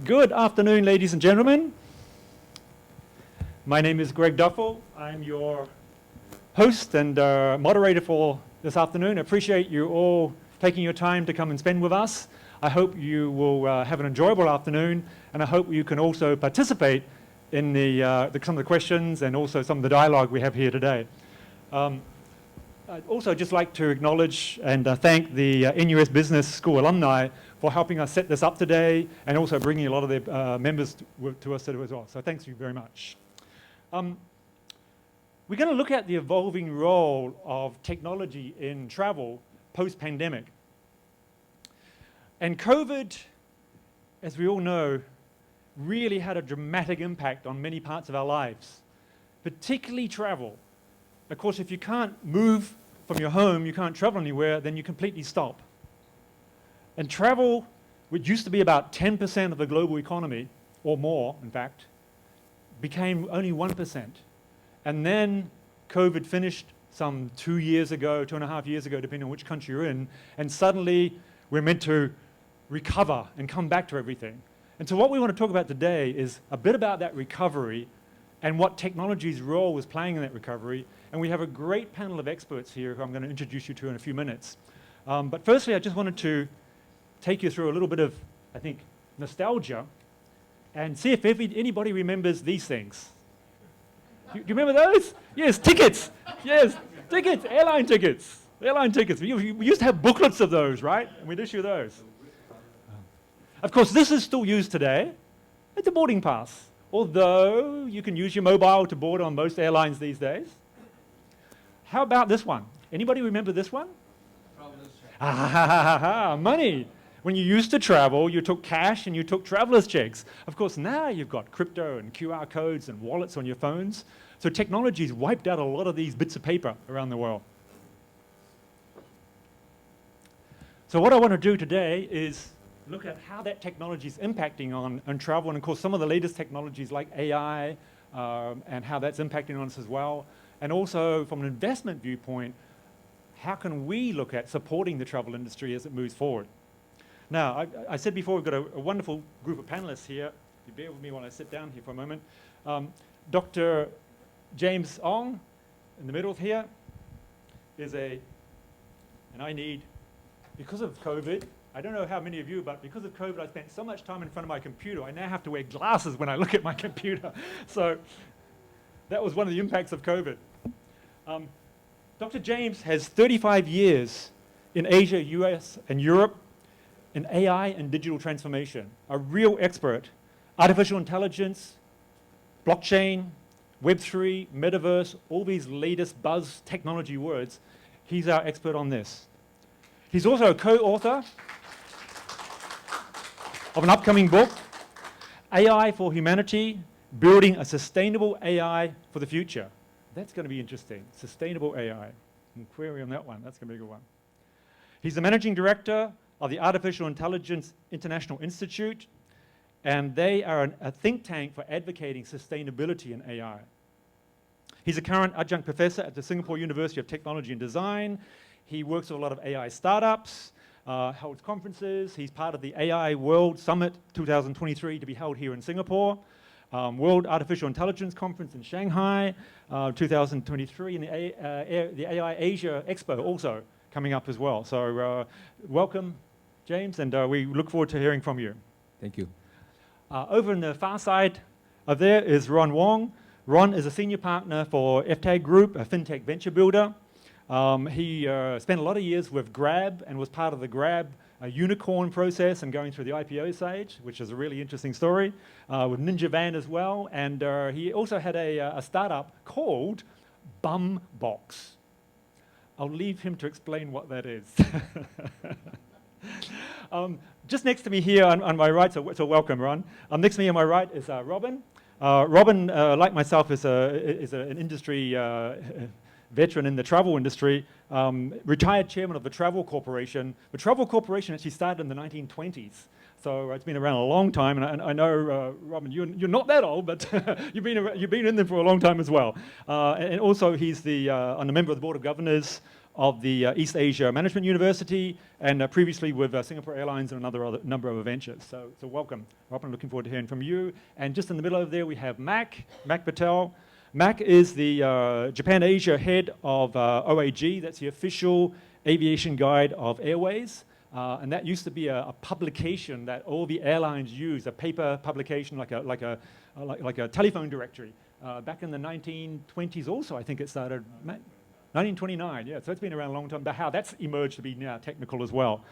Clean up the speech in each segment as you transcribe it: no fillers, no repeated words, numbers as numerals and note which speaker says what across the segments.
Speaker 1: Good afternoon, ladies and gentlemen. My name is Greg Duffel. I'm your host and moderator for this afternoon. I appreciate you all taking your time to come and spend with us. I hope you will have an enjoyable afternoon, and I hope you can also participate in some of the questions and also some of the dialogue we have here today. I'd also just like to acknowledge and thank the NUS Business School alumni for helping us set this up today and also bringing a lot of their members to us as well. So thanks you very much. We're going to look at the evolving role of technology in travel post-pandemic. And COVID, as we all know, really had a dramatic impact on many parts of our lives, particularly travel. Of course, if you can't move from your home, you can't travel anywhere, then you completely stop. And travel, which used to be about 10% of the global economy, or more, in fact, became only 1%. And then COVID finished some 2 years ago, 2.5 years ago, depending on which country you're in, and suddenly we're meant to recover and come back to everything. And so what we want to talk about today is a bit about that recovery and what technology's role was playing in that recovery. And we have a great panel of experts here who I'm going to introduce you to in a few minutes. But firstly, I just wanted to take you through a little bit of, I think, nostalgia and see if anybody remembers these things. Do you remember those? Yes, tickets. Yes, tickets, airline tickets. Airline tickets. We used to have booklets of those, right? And we'd issue those. Of course, this is still used today. It's a boarding pass. Although you can use your mobile to board on most airlines these days. How about this one? Anybody remember this one?
Speaker 2: Traveler's check.
Speaker 1: Money. When you used to travel, you took cash and you took traveler's checks. Of course, now you've got crypto and QR codes and wallets on your phones. So technology's wiped out a lot of these bits of paper around the world. So what I want to do today is look at how that technology is impacting on travel, and of course some of the latest technologies like AI and how that's impacting on us as well. And also from an investment viewpoint, how can we look at supporting the travel industry as it moves forward? Now, I said before, we've got a wonderful group of panelists here. You bear with me while I sit down here for a moment. Dr. James Ong, in the middle here, is and I need, because of COVID, I don't know how many of you, but because of COVID, I spent so much time in front of my computer, I now have to wear glasses when I look at my computer. So that was one of the impacts of COVID. Dr. James has 35 years in Asia, US, and Europe in AI and digital transformation, a real expert. Artificial intelligence, blockchain, Web3, metaverse, all these latest buzz technology words. He's our expert on this. He's also a co-author of an upcoming book, AI for Humanity, Building a Sustainable AI for the Future. That's going to be interesting. Sustainable AI. Query on that one. That's going to be a good one. He's the managing director of the Artificial Intelligence International Institute, and they are a think tank for advocating sustainability in AI. He's a current adjunct professor at the Singapore University of Technology and Design. He works with a lot of AI startups, holds conferences. He's part of the AI World Summit 2023 to be held here in Singapore. World Artificial Intelligence Conference in Shanghai, 2023, and the AI Asia Expo also coming up as well. So welcome, James, and we look forward to hearing from you.
Speaker 2: Thank you.
Speaker 1: Over in the far side of there is Ron Wong. Ron is a senior partner for FTAG Group, a fintech venture builder. He spent a lot of years with Grab and was part of the Grab unicorn process and going through the IPO stage, which is a really interesting story, with Ninja Van as well. And he also had a startup called Bumbox. I'll leave him to explain what that is. Just next to me here on my right, so welcome, Ron. Next to me on my right is Robin. Robin, like myself, is an industry veteran in the travel industry, retired chairman of the Travel Corporation. The Travel Corporation actually started in the 1920s. So it's been around a long time, and I know, Robin, you're not that old, but you've been in there for a long time as well. And also, he's a member of the Board of Governors of the East Asia Management University, and previously with Singapore Airlines and another number of ventures. So welcome, Robin. Looking forward to hearing from you. And just in the middle over there, we have Mac Patel. Mac is the Japan-Asia head of OAG. That's the official aviation guide of airways. And that used to be a publication that all the airlines use, a paper publication like a telephone directory. Back in the 1920s also, I think it started. 1929, yeah, so it's been around a long time, but how that's emerged to be now technical as well.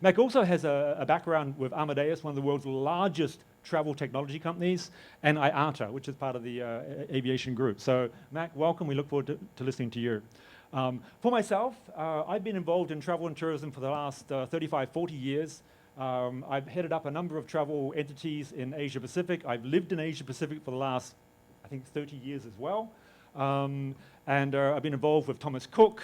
Speaker 1: Mac also has a background with Amadeus, one of the world's largest travel technology companies, and IATA, which is part of the aviation group. So Mac, welcome, we look forward to listening to you. For myself, I've been involved in travel and tourism for the last 35, 40 years. I've headed up a number of travel entities in Asia Pacific. I've lived in Asia Pacific for the last, I think, 30 years as well. And I've been involved with Thomas Cook,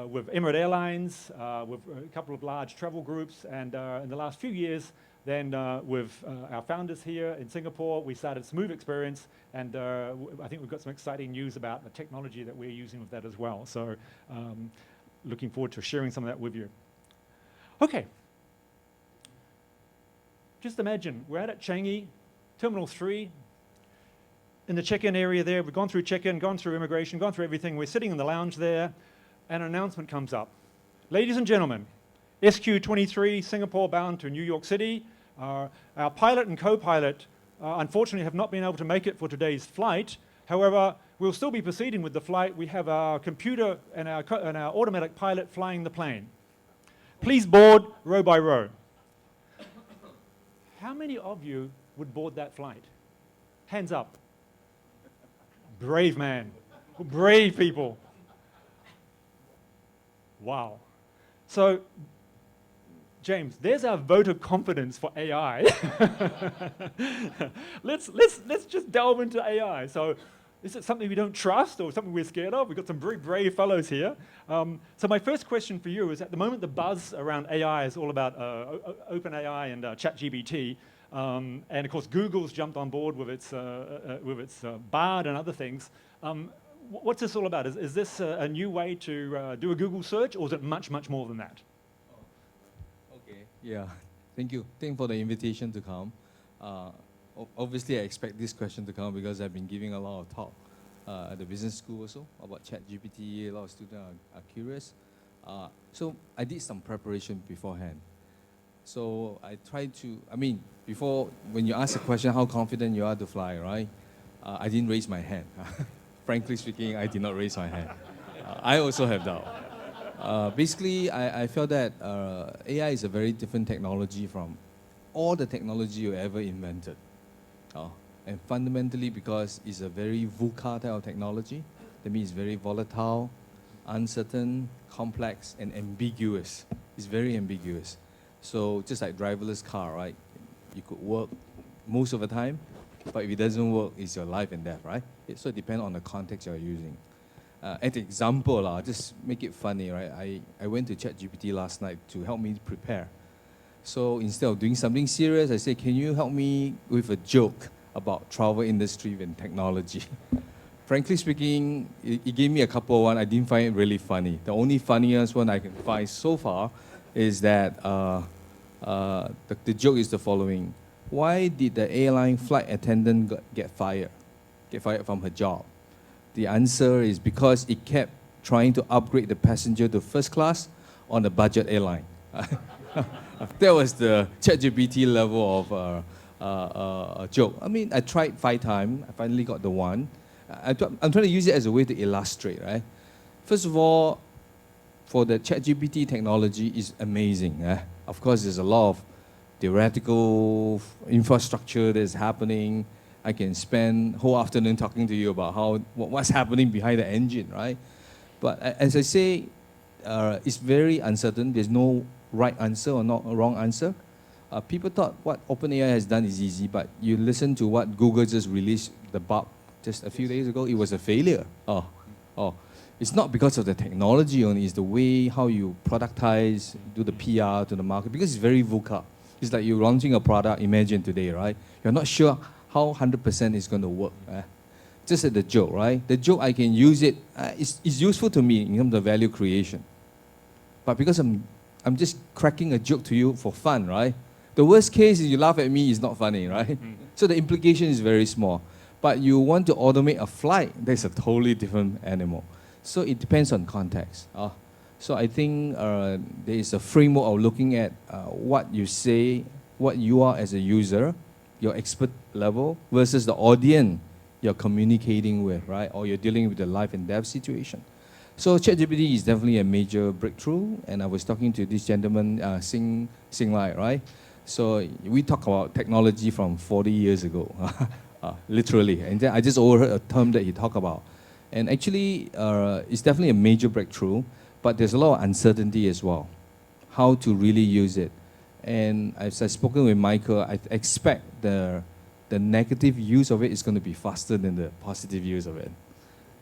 Speaker 1: with Emirates Airlines, with a couple of large travel groups, and in the last few years, then with our founders here in Singapore, we started Smoove Xperience, and I think we've got some exciting news about the technology that we're using with that as well. So looking forward to sharing some of that with you. Okay. Just imagine, we're out at Changi, Terminal 3, in the check-in area there. We've gone through check-in, gone through immigration, gone through everything. We're sitting in the lounge there, and an announcement comes up. Ladies and gentlemen, SQ23 Singapore bound to New York City. Our pilot and co-pilot unfortunately have not been able to make it for today's flight. However, we'll still be proceeding with the flight. We have our computer and our automatic pilot flying the plane. Please board row by row. How many of you would board that flight? Hands up. Brave man, brave people. Wow. So, James, there's our vote of confidence for AI. let's just delve into AI. So, is it something we don't trust or something we're scared of? We've got some very brave fellows here. So my first question for you is, at the moment the buzz around AI is all about OpenAI and ChatGPT. And of course, Google's jumped on board with its Bard and other things. What's this all about? Is this a new way to do a Google search, or is it much, much more than that?
Speaker 2: Okay, yeah. Thank you. Thank you for the invitation to come. Obviously, I expect this question to come because I've been giving a lot of talk at the business school also about ChatGPT. A lot of students are curious. So I did some preparation beforehand. So I tried to, before, when you ask a question, how confident you are to fly, right? I didn't raise my hand. Frankly speaking, I did not raise my hand. I also have doubt. Basically, I felt that AI is a very different technology from all the technology you ever invented. And fundamentally because it's a very VUCA type of technology. That means it's very volatile, uncertain, complex, and ambiguous. It's very ambiguous. So just like driverless car, right? You could work most of the time, but if it doesn't work, it's your life and death, right? So it depends on the context you're using. An example, just make it funny, right? I went to ChatGPT last night to help me prepare. So instead of doing something serious, I said, can you help me with a joke about travel industry and technology? Frankly speaking, it gave me a couple of ones. I didn't find it really funny. The only funniest one I can find so far is that the joke is the following. Why did the airline flight attendant get fired from her job? The answer is because it kept trying to upgrade the passenger to first class on a budget airline. That was the ChatGPT level of a joke. I tried 5 times. I finally got the one. I'm trying to use it as a way to illustrate, right? First of all, for the ChatGPT technology is amazing. Of course, there's a lot of theoretical infrastructure that's happening. I can spend whole afternoon talking to you about what's happening behind the engine, right? But as I say, it's very uncertain. There's no right answer or not a wrong answer. People thought what OpenAI has done is easy, but you listen to what Google just released, the bug, just a few days ago, it was a failure. It's not because of the technology only, it's the way how you productize, do the PR to the market, because it's very VUCA. It's like you're launching a product, imagine today, right? You're not sure how 100% is going to work. just at the joke, right? The joke, I can use it, it's useful to me in terms of value creation. But because I'm just cracking a joke to you for fun, right? The worst case is you laugh at me, it's not funny, right? So the implication is very small. But you want to automate a flight, that's a totally different animal. So it depends on context. So I think there is a framework of looking at what you say, what you are as a user, your expert level, versus the audience you're communicating with, right? Or you're dealing with the life and death situation. So ChatGPT is definitely a major breakthrough. And I was talking to this gentleman, Sing Lai, right? So we talk about technology from 40 years ago, literally. And then I just overheard a term that he talked about. And actually, it's definitely a major breakthrough, but there's a lot of uncertainty as well, how to really use it. And as I've spoken with Michael, I expect the negative use of it is going to be faster than the positive use of it.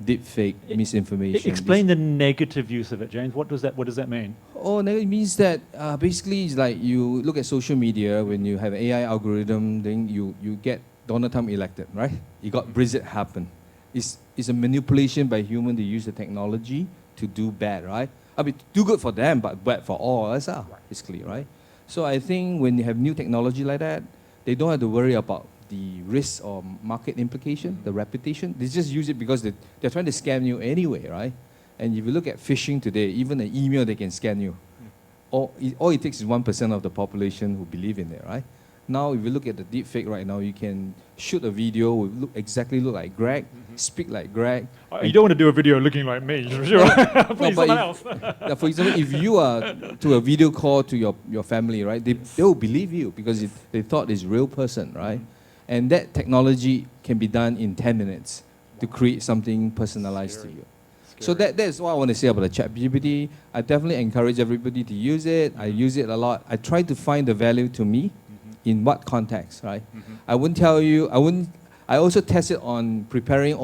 Speaker 2: Deep fake, misinformation.
Speaker 1: Explain the negative use of it, James. What does that mean?
Speaker 2: Oh, it means that basically it's like you look at social media, when you have AI algorithm, then you get Donald Trump elected, right? You got Brexit happen. It's a manipulation by human to use the technology to do bad, right? I mean, do good for them, but bad for all us, basically, right? So I think when you have new technology like that, they don't have to worry about the risk or market implication, the reputation. They just use it because they're trying to scam you anyway, right? And if you look at phishing today, even an email, they can scam you. All it takes is 1% of the population who believe in it, right? Now, if you look at the deep fake right now, you can shoot a video, look like Greg, speak like Greg.
Speaker 1: You don't want to do a video looking like me, sure. Please, someone else.
Speaker 2: For example, if you are to a video call to your family, right, they will believe you because they thought it's a real person, right? And that technology can be done in 10 minutes to create something personalized to you. So that's what I want to say about the ChatGPT. I definitely encourage everybody to use it. I use it a lot. I try to find the value to me in what context, right? I wouldn't tell you, I also test it on preparing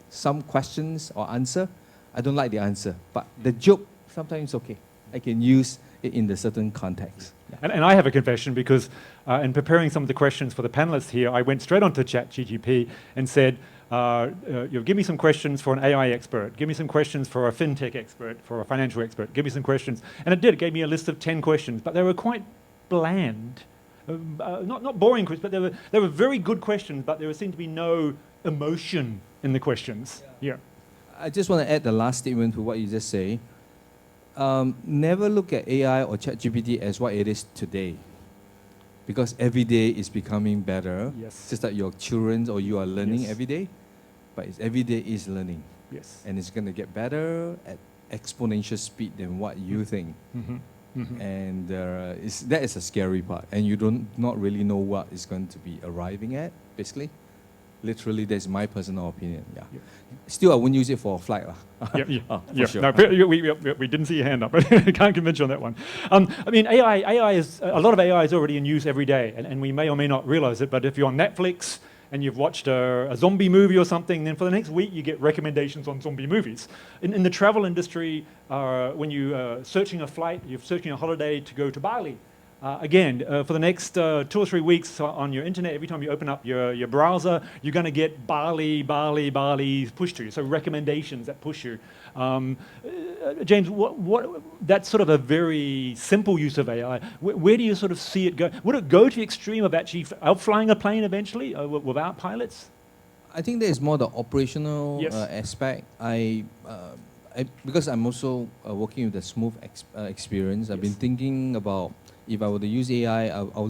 Speaker 2: some questions or answer. I don't like the answer, but the joke, sometimes okay. I can use it in the certain context.
Speaker 1: Yeah. And I have a confession because in preparing some of the questions for the panelists here, I went straight onto ChatGPT and said, give me some questions for an AI expert, give me some questions for a fintech expert, for a financial expert, give me some questions. And it did, it gave me a list of 10 questions, but they were quite bland. Not boring questions, but they were very good questions, but there seemed to be no emotion in the questions. Yeah.
Speaker 2: I just want to add the last statement to what you just say. Never look at AI or ChatGPT as what it is today, because every day is becoming better.
Speaker 1: Yes.
Speaker 2: Just like your children or you are learning every day, but every day is learning.
Speaker 1: Yes.
Speaker 2: And it's going to get better at exponential speed than what you think. And that is a scary part, and you not really know what is going to be arriving at, basically. Literally, that's my personal opinion. Yeah. Still, I wouldn't use it for a flight.
Speaker 1: Sure. No, we didn't see your hand up. I can't convince you on that one. I mean, AI is a lot of AI is already in use every day, and we may or may not realize it. But if you're on Netflix and you've watched a zombie movie or something, then for the next week you get recommendations on zombie movies. In the travel industry, when you're searching a flight, you're searching a holiday to go to Bali. Again, for the next 2 or 3 weeks on your internet, every time you open up your browser, you're going to get Bali pushed to you. So recommendations that push you. James, that's sort of a very simple use of AI. Where do you sort of see it go? Would it go to the extreme of actually outflying a plane eventually without pilots?
Speaker 2: I think there is more the operational aspect. Because I'm also working with the Smoove Xperience, I've been thinking about, if I were to use AI, I'll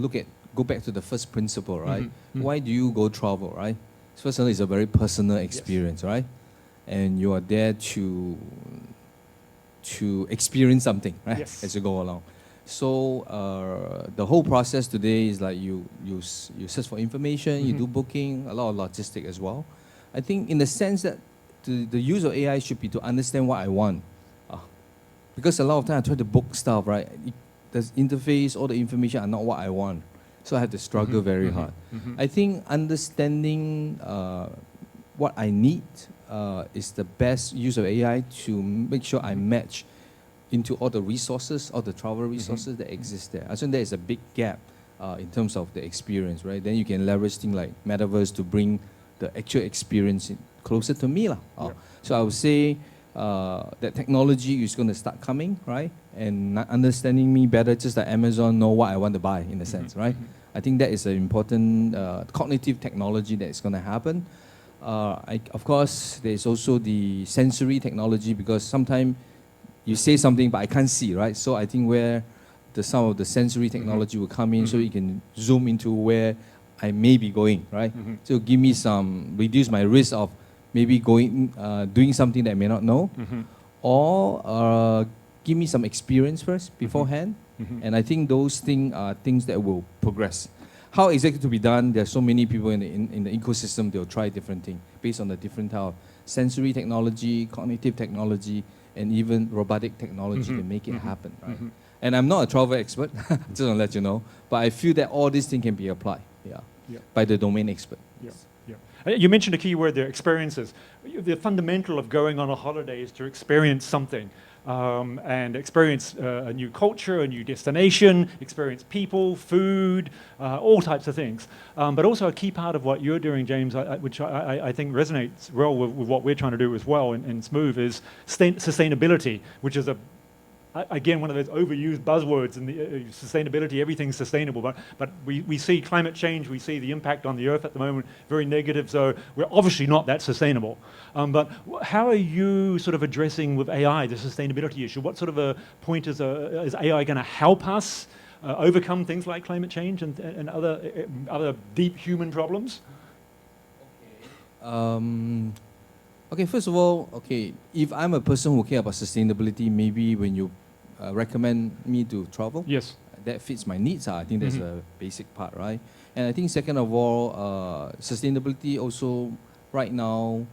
Speaker 2: go back to the first principle, right? Why do you go travel, right? First of all, it's a very personal experience, right? And you are there to experience something, right? As you go along. So the whole process today is like you search for information, you do booking, a lot of logistic as well. I think in the sense that the use of AI should be to understand what I want. Because a lot of times I try to book stuff, right? The interface, all the information are not what I want. So I have to struggle very hard. I think understanding what I need is the best use of AI to make sure I match into all the resources, all the travel resources that exist there. I think there is a big gap in terms of the experience, right? Then you can leverage things like metaverse to bring the actual experience closer to me.
Speaker 1: Yeah.
Speaker 2: So I would say that technology is going to start coming, right? And understanding me better, just like Amazon know what I want to buy, in a sense, right? I think that is an important cognitive technology that is going to happen. Of course, there's also the sensory technology, because sometimes you say something, but I can't see, right? So I think where some of the sensory technology will come in, so you can zoom into where I may be going, right? So give me reduce my risk of maybe doing something that I may not know, or give me some experience first beforehand. And I think those things are things that will progress. How exactly to be done? There are so many people in the ecosystem. They'll try different things based on the different type of sensory technology, cognitive technology, and even robotic technology to make it happen, right? And I'm not a travel expert, just want to let you know, but I feel that all these things can be applied, by the domain expert.
Speaker 1: You mentioned a key word there, experiences. The fundamental of going on a holiday is to experience something. And experience a new culture, a new destination, experience people, food, all types of things. But also a key part of what you're doing, James, which I think resonates well with what we're trying to do as well in Smoove, is sustainability, which is again, one of those overused buzzwords in the sustainability. Everything's sustainable, but we see climate change, we see the impact on the earth at the moment, very negative, so we're obviously not that sustainable. But how are you sort of addressing with AI the sustainability issue? What sort of pointers is AI going to help us overcome things like climate change and other deep human problems?
Speaker 2: Okay, first of all, if I'm a person who cares about sustainability, maybe when you recommend me to travel,
Speaker 1: yes,
Speaker 2: that fits my needs. I think that's a basic part, right? And I think second of all, sustainability also right now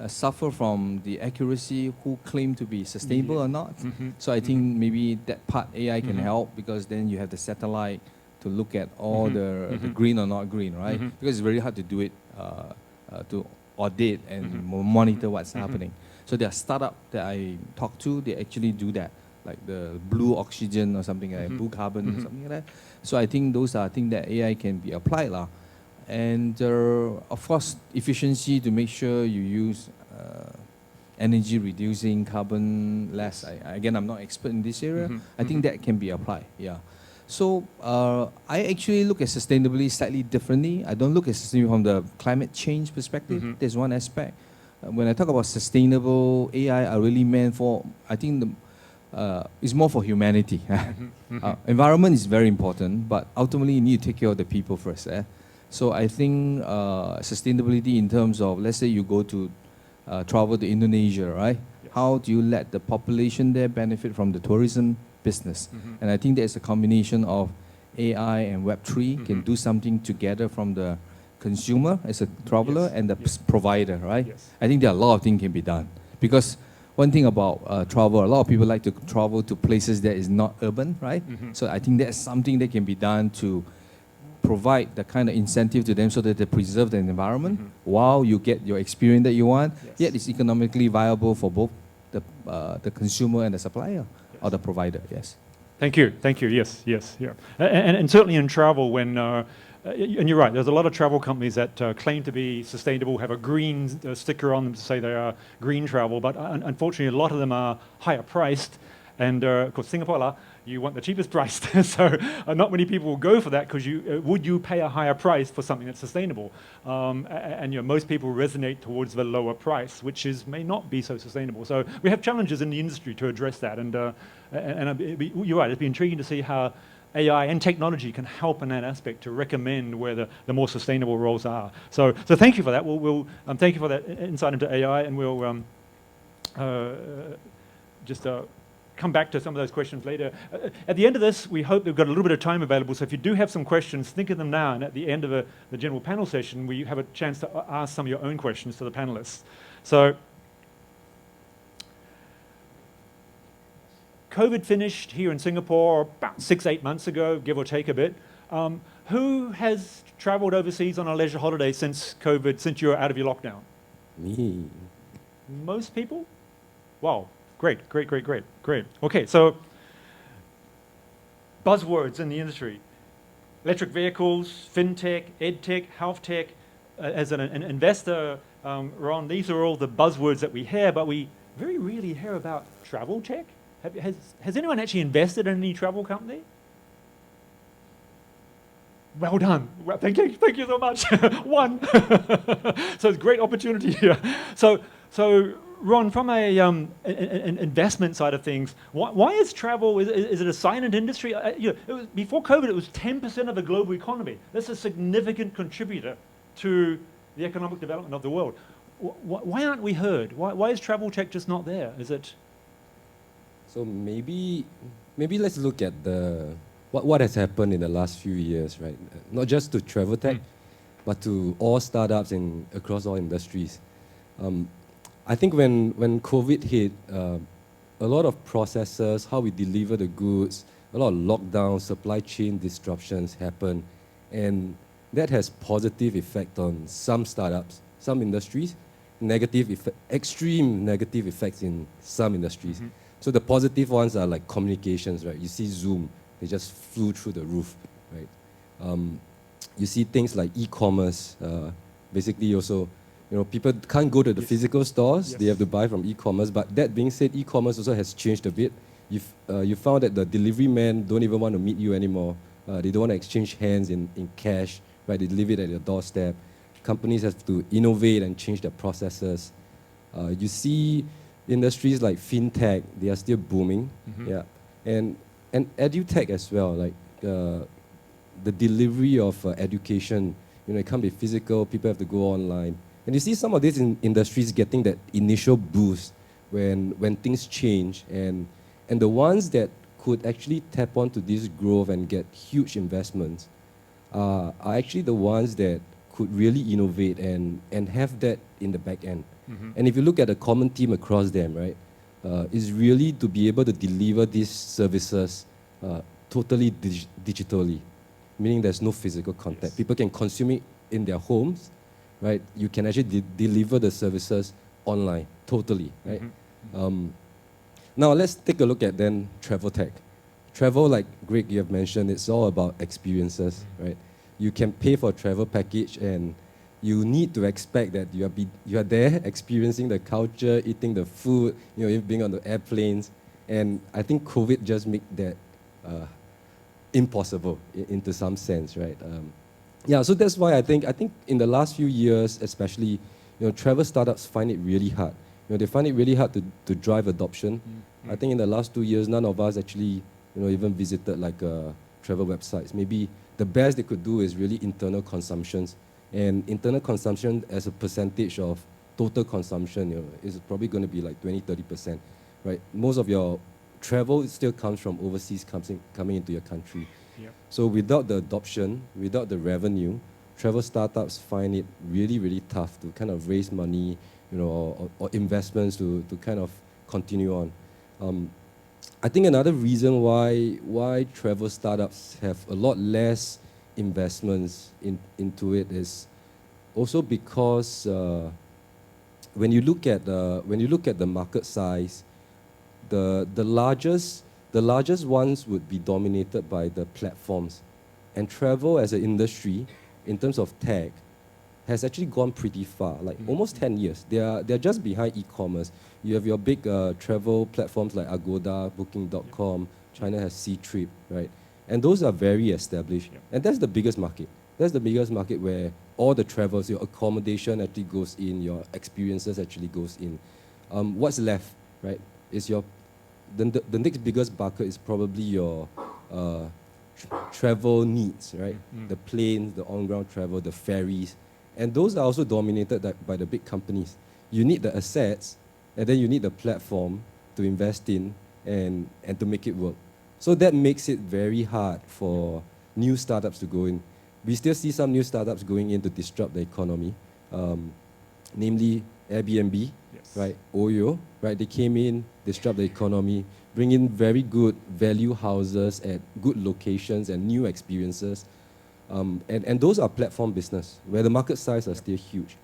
Speaker 2: suffer from the accuracy who claim to be sustainable or not. So I think maybe that part AI can help, because then you have the satellite to look at all the green or not green, right? Because it's very hard to do it to audit and monitor what's happening. So there are startups that I talk to, they actually do that, like the blue oxygen or something like that, blue carbon or something like that. So I think those are things that AI can be applied. And of course, efficiency to make sure you use energy reducing, carbon less. Again, I'm not expert in this area. I think that can be applied, So I actually look at sustainability slightly differently. I don't look at sustainability from the climate change perspective. There's one aspect. When I talk about sustainable AI, I really meant for, I think it's more for humanity. Environment is very important, but ultimately you need to take care of the people first. So I think sustainability in terms of, let's say you go to travel to Indonesia, right? Yes. How do you let the population there benefit from the tourism business? And I think there's a combination of AI and Web3 can do something together from the consumer as a traveler and the provider, right? Yes. I think there are a lot of things can be done. Because one thing about travel, a lot of people like to travel to places that is not urban, right? So I think that's something that can be done to provide the kind of incentive to them so that they preserve the environment while you get your experience that you want, yet it's economically viable for both the consumer and the supplier or the provider,
Speaker 1: Thank you, yes, and certainly in travel when, and you're right, there's a lot of travel companies that claim to be sustainable, have a green sticker on them to say they are green travel, but unfortunately a lot of them are higher priced, and of course Singapore, you want the cheapest price, so not many people will go for that because would you pay a higher price for something that's sustainable? And most people resonate towards the lower price, which may not be so sustainable. So we have challenges in the industry to address that, and you're right, it'd be intriguing to see how AI and technology can help in that aspect to recommend where the more sustainable roles are. So thank you for that. We'll thank you for that insight into AI, and we'll just come back to some of those questions later. At the end of this, we hope we've got a little bit of time available, so if you do have some questions, think of them now, and at the end of the general panel session, we have a chance to ask some of your own questions to the panelists. So, COVID finished here in Singapore about 6-8 months ago, give or take a bit. Who has traveled overseas on a leisure holiday since COVID, since you're out of your lockdown?
Speaker 3: Me.
Speaker 1: Most people? Wow. Great. Okay, so buzzwords in the industry. Electric vehicles, fintech, edtech, health tech. As an investor, Ron, these are all the buzzwords that we hear, but we very rarely hear about travel tech. Has anyone actually invested in any travel company? Well done. Well, thank you so much. One. So it's a great opportunity here. So Ron, from an investment side of things, why is travel? Is it a silent industry? Before COVID, it was 10% of the global economy. That's a significant contributor to the economic development of the world. Why aren't we heard? Why is travel tech just not there? Is it?
Speaker 3: So maybe let's look at what has happened in the last few years, right? Not just to travel tech, but to all startups and across all industries. I think when COVID hit, a lot of processes, how we deliver the goods, a lot of lockdowns, supply chain disruptions happen, and that has positive effect on some startups, some industries, extreme negative effects in some industries. So the positive ones are like communications, right? You see Zoom, they just flew through the roof, right? You see things like e-commerce, basically also, people can't go to the physical stores, they have to buy from e-commerce, but that being said, e-commerce also has changed a bit. You found that the delivery men don't even want to meet you anymore. They don't want to exchange hands in cash, right? They leave it at your doorstep. Companies have to innovate and change their processes. You see industries like fintech, they are still booming, and edutech as well, like the delivery of education. It can't be physical, people have to go online. And you see some of these industries getting that initial boost when things change, and the ones that could actually tap onto this growth and get huge investments are actually the ones that could really innovate and have that in the back end. And if you look at a common theme across them, right, is really to be able to deliver these services totally digitally, meaning there's no physical contact. People can consume it in their homes, right? You can actually deliver the services online, totally, right? Now let's take a look at then travel tech. Travel, like Greg, you have mentioned, it's all about experiences, right? You can pay for a travel package and you need to expect that you are there experiencing the culture, eating the food, being on the airplanes. And I think COVID just made that impossible into some sense, right? So that's why I think in the last few years, especially, travel startups find it really hard. They find it really hard to drive adoption. I think in the last 2 years, none of us actually, even visited like travel websites. Maybe the best they could do is really internal consumptions. And internal consumption as a percentage of total consumption, is probably going to be like 20-30%, right? Most of your travel still comes from overseas coming into your country. So without the adoption, without the revenue, travel startups find it really, really tough to kind of raise money, or investments to kind of continue on. I think another reason why travel startups have a lot less investments into it is also because when you look at the market size, the largest ones would be dominated by the platforms, and travel as an industry in terms of tech has actually gone pretty far, like almost 10 years. They're just behind e-commerce. You have your big travel platforms like Agoda, Booking.com. China has Ctrip, right? And those are very established. And that's the biggest market. That's the biggest market where all the travels, your accommodation actually goes in, your experiences actually goes in. What's left, right, is the next biggest bucket is probably your travel needs, right? The planes, the on-ground travel, the ferries. And those are also dominated by the big companies. You need the assets, and then you need the platform to invest in and to make it work. So that makes it very hard for new startups to go in. We still see some new startups going in to disrupt the economy, namely Airbnb, right? Oyo, right? They came in, disrupt the economy, bring in very good value houses at good locations and new experiences. And those are platform business, where the market size are still huge.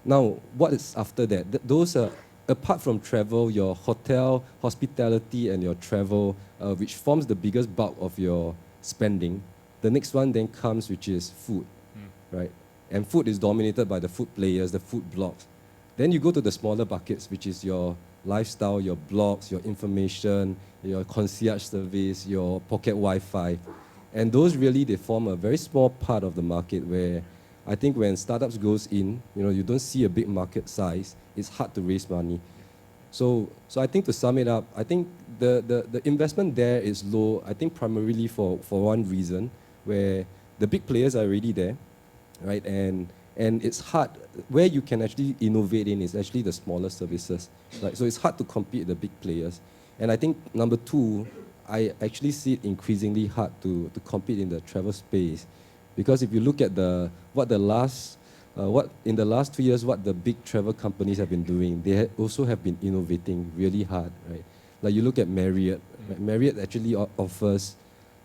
Speaker 3: Now, what is after that? Those are, apart from travel, your hotel, hospitality, and your travel, which forms the biggest bulk of your spending. The next one then comes, which is food, right? And food is dominated by the food players, the food blogs. Then you go to the smaller buckets, which is your lifestyle, your blogs, your information, your concierge service, your pocket Wi-Fi. And those really, they form a very small part of the market where I think when startups goes in, you don't see a big market size. It's hard to raise money. So I think to sum it up, I think the investment there is low, I think primarily for one reason, where the big players are already there, right? And it's hard, where you can actually innovate in is actually the smaller services, right? So it's hard to compete with the big players. And I think number two, I actually see it increasingly hard to compete in the travel space. Because if you look at what in the last 2 years, what the big travel companies have been doing, they also have been innovating really hard, right? Like you look at Marriott. Right? Marriott actually offers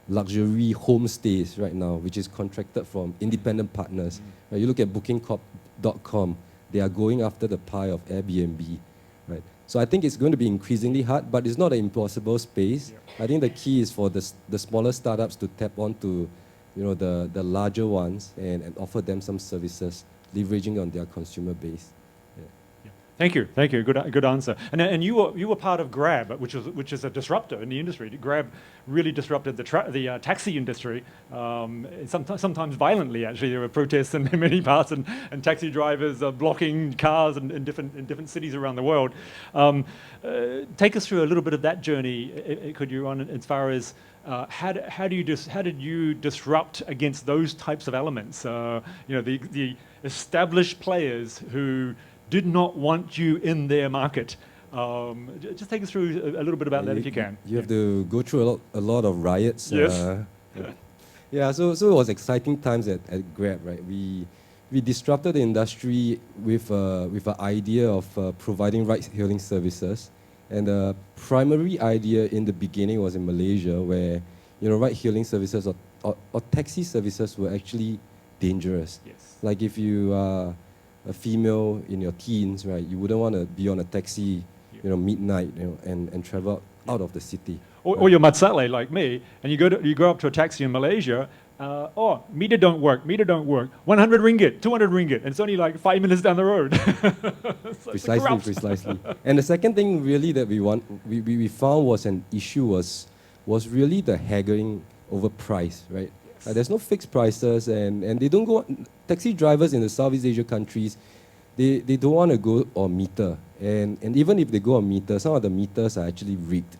Speaker 3: luxury homestays right now, which is contracted from independent partners. Right? You look at Booking.com, they are going after the pie of Airbnb, right? So I think it's going to be increasingly hard, but it's not an impossible space. I think the key is for the smaller startups to tap onto the larger ones and offer them some services, leveraging on their consumer base.
Speaker 1: Thank you. Good answer. And you were part of Grab, which is a disruptor in the industry. Grab really disrupted the taxi industry, sometimes violently. Actually, there were protests in many parts, and taxi drivers blocking cars in different cities around the world. Take us through a little bit of that journey, could you, Ron, as far as how did you disrupt against those types of elements? The established players who did not want you in their market. Just take us through a little bit about that if you can.
Speaker 3: You have to go through a lot of riots.
Speaker 1: Yes.
Speaker 3: Yeah, so it was exciting times at Grab, right? We disrupted the industry with an idea of providing ride-hailing services. And the primary idea in the beginning was in Malaysia, where ride-hailing services or taxi services were actually dangerous.
Speaker 1: Yes.
Speaker 3: Like if you are a female in your teens, right, you wouldn't want to be on a taxi, midnight, and travel out of the city.
Speaker 1: Or you're Matsale like me, and you go up to a taxi in Malaysia. Meter don't work. 100 ringgit, 200 ringgit, and it's only like 5 minutes down the road.
Speaker 3: Precisely. And the second thing really that we found was an issue was really the haggling over price, right? Yes. There's no fixed prices, and they don't go. Taxi drivers in the Southeast Asia countries, they don't want to go on meter, and even if they go on meter, some of the meters are actually rigged.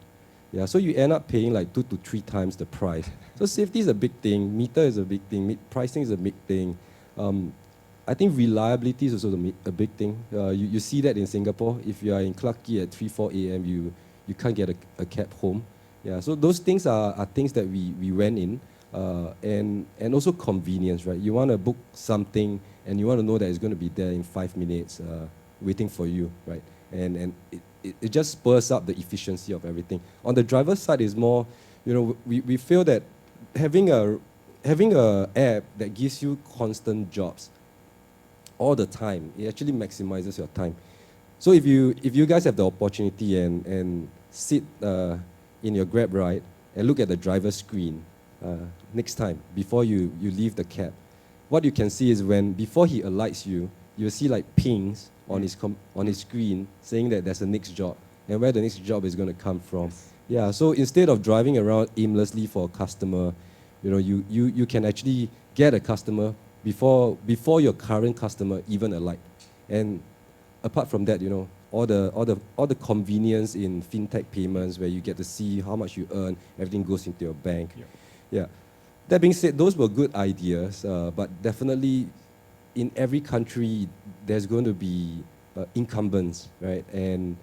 Speaker 3: Yeah, so you end up paying like 2 to 3 times the price. So safety is a big thing, meter is a big thing, pricing is a big thing. I think reliability is also a big thing. You see that in Singapore. If you are in Clarke Quay at 3, 4 a.m., you can't get a cab home. Yeah, so those things are things that we went in. And also convenience, right? You want to book something and you want to know that it's going to be there in 5 minutes waiting for you, right? And it just spurs up the efficiency of everything. On the driver's side is more, we feel that having a app that gives you constant jobs all the time, it actually maximizes your time. So if you guys have the opportunity and sit in your Grab ride and look at the driver's screen next time before you leave the cab, what you can see is before he alights you'll see like pings on his screen saying that there's a next job and where the next job is going to come from. Yeah, so instead of driving around aimlessly for a customer, you can actually get a customer before your current customer even alight. And apart from that, all the convenience in fintech payments where you get to see how much you earn, everything goes into your bank. Yeah. That being said, those were good ideas, but definitely in every country there's going to be incumbents, right? And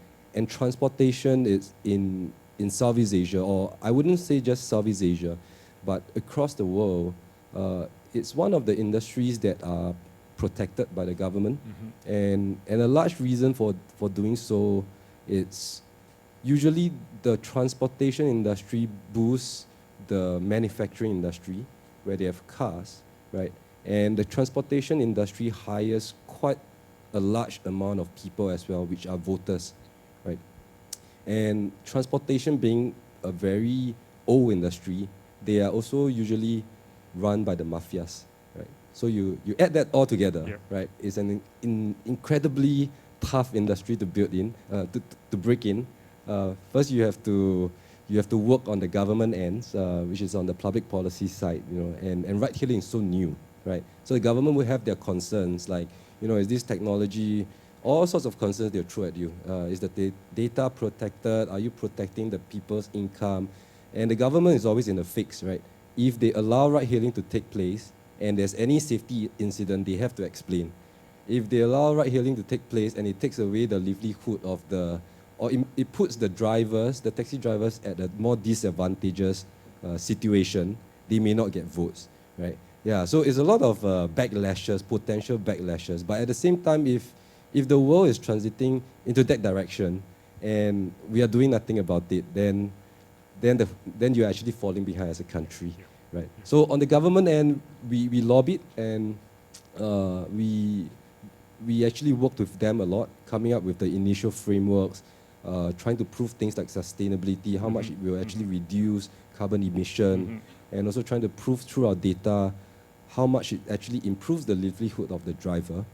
Speaker 3: transportation is in Southeast Asia, or I wouldn't say just Southeast Asia, but across the world, it's one of the industries that are protected by the government. And a large reason for doing so, it's usually the transportation industry boosts the manufacturing industry, where they have cars, right? And the transportation industry hires quite a large amount of people as well, which are voters, right? And transportation being a very old industry, they are also usually run by the mafias, right? So you add that all together,
Speaker 1: Yeah.
Speaker 3: right? It's an incredibly tough industry to build in, to break in. First, you have to work on the government ends, which is on the public policy side, and ride-hailing is so new, right? So the government will have their concerns, like, is this technology, all sorts of concerns they'll throw at you. Is the data protected? Are you protecting the people's income? And the government is always in a fix, right? If they allow ride-hailing to take place and there's any safety incident, they have to explain. If they allow ride-hailing to take place and it takes away the livelihood of it puts the taxi drivers at a more disadvantageous situation, they may not get votes, right? Yeah, so it's a lot of potential backlashes. But at the same time, if the world is transiting into that direction and we are doing nothing about it, then you're actually falling behind as a country, right? So on the government end, we lobbied and we actually worked with them a lot, coming up with the initial frameworks, trying to prove things like sustainability, how much it will actually reduce carbon emission, and also trying to prove through our data how much it actually improves the livelihood of the driver,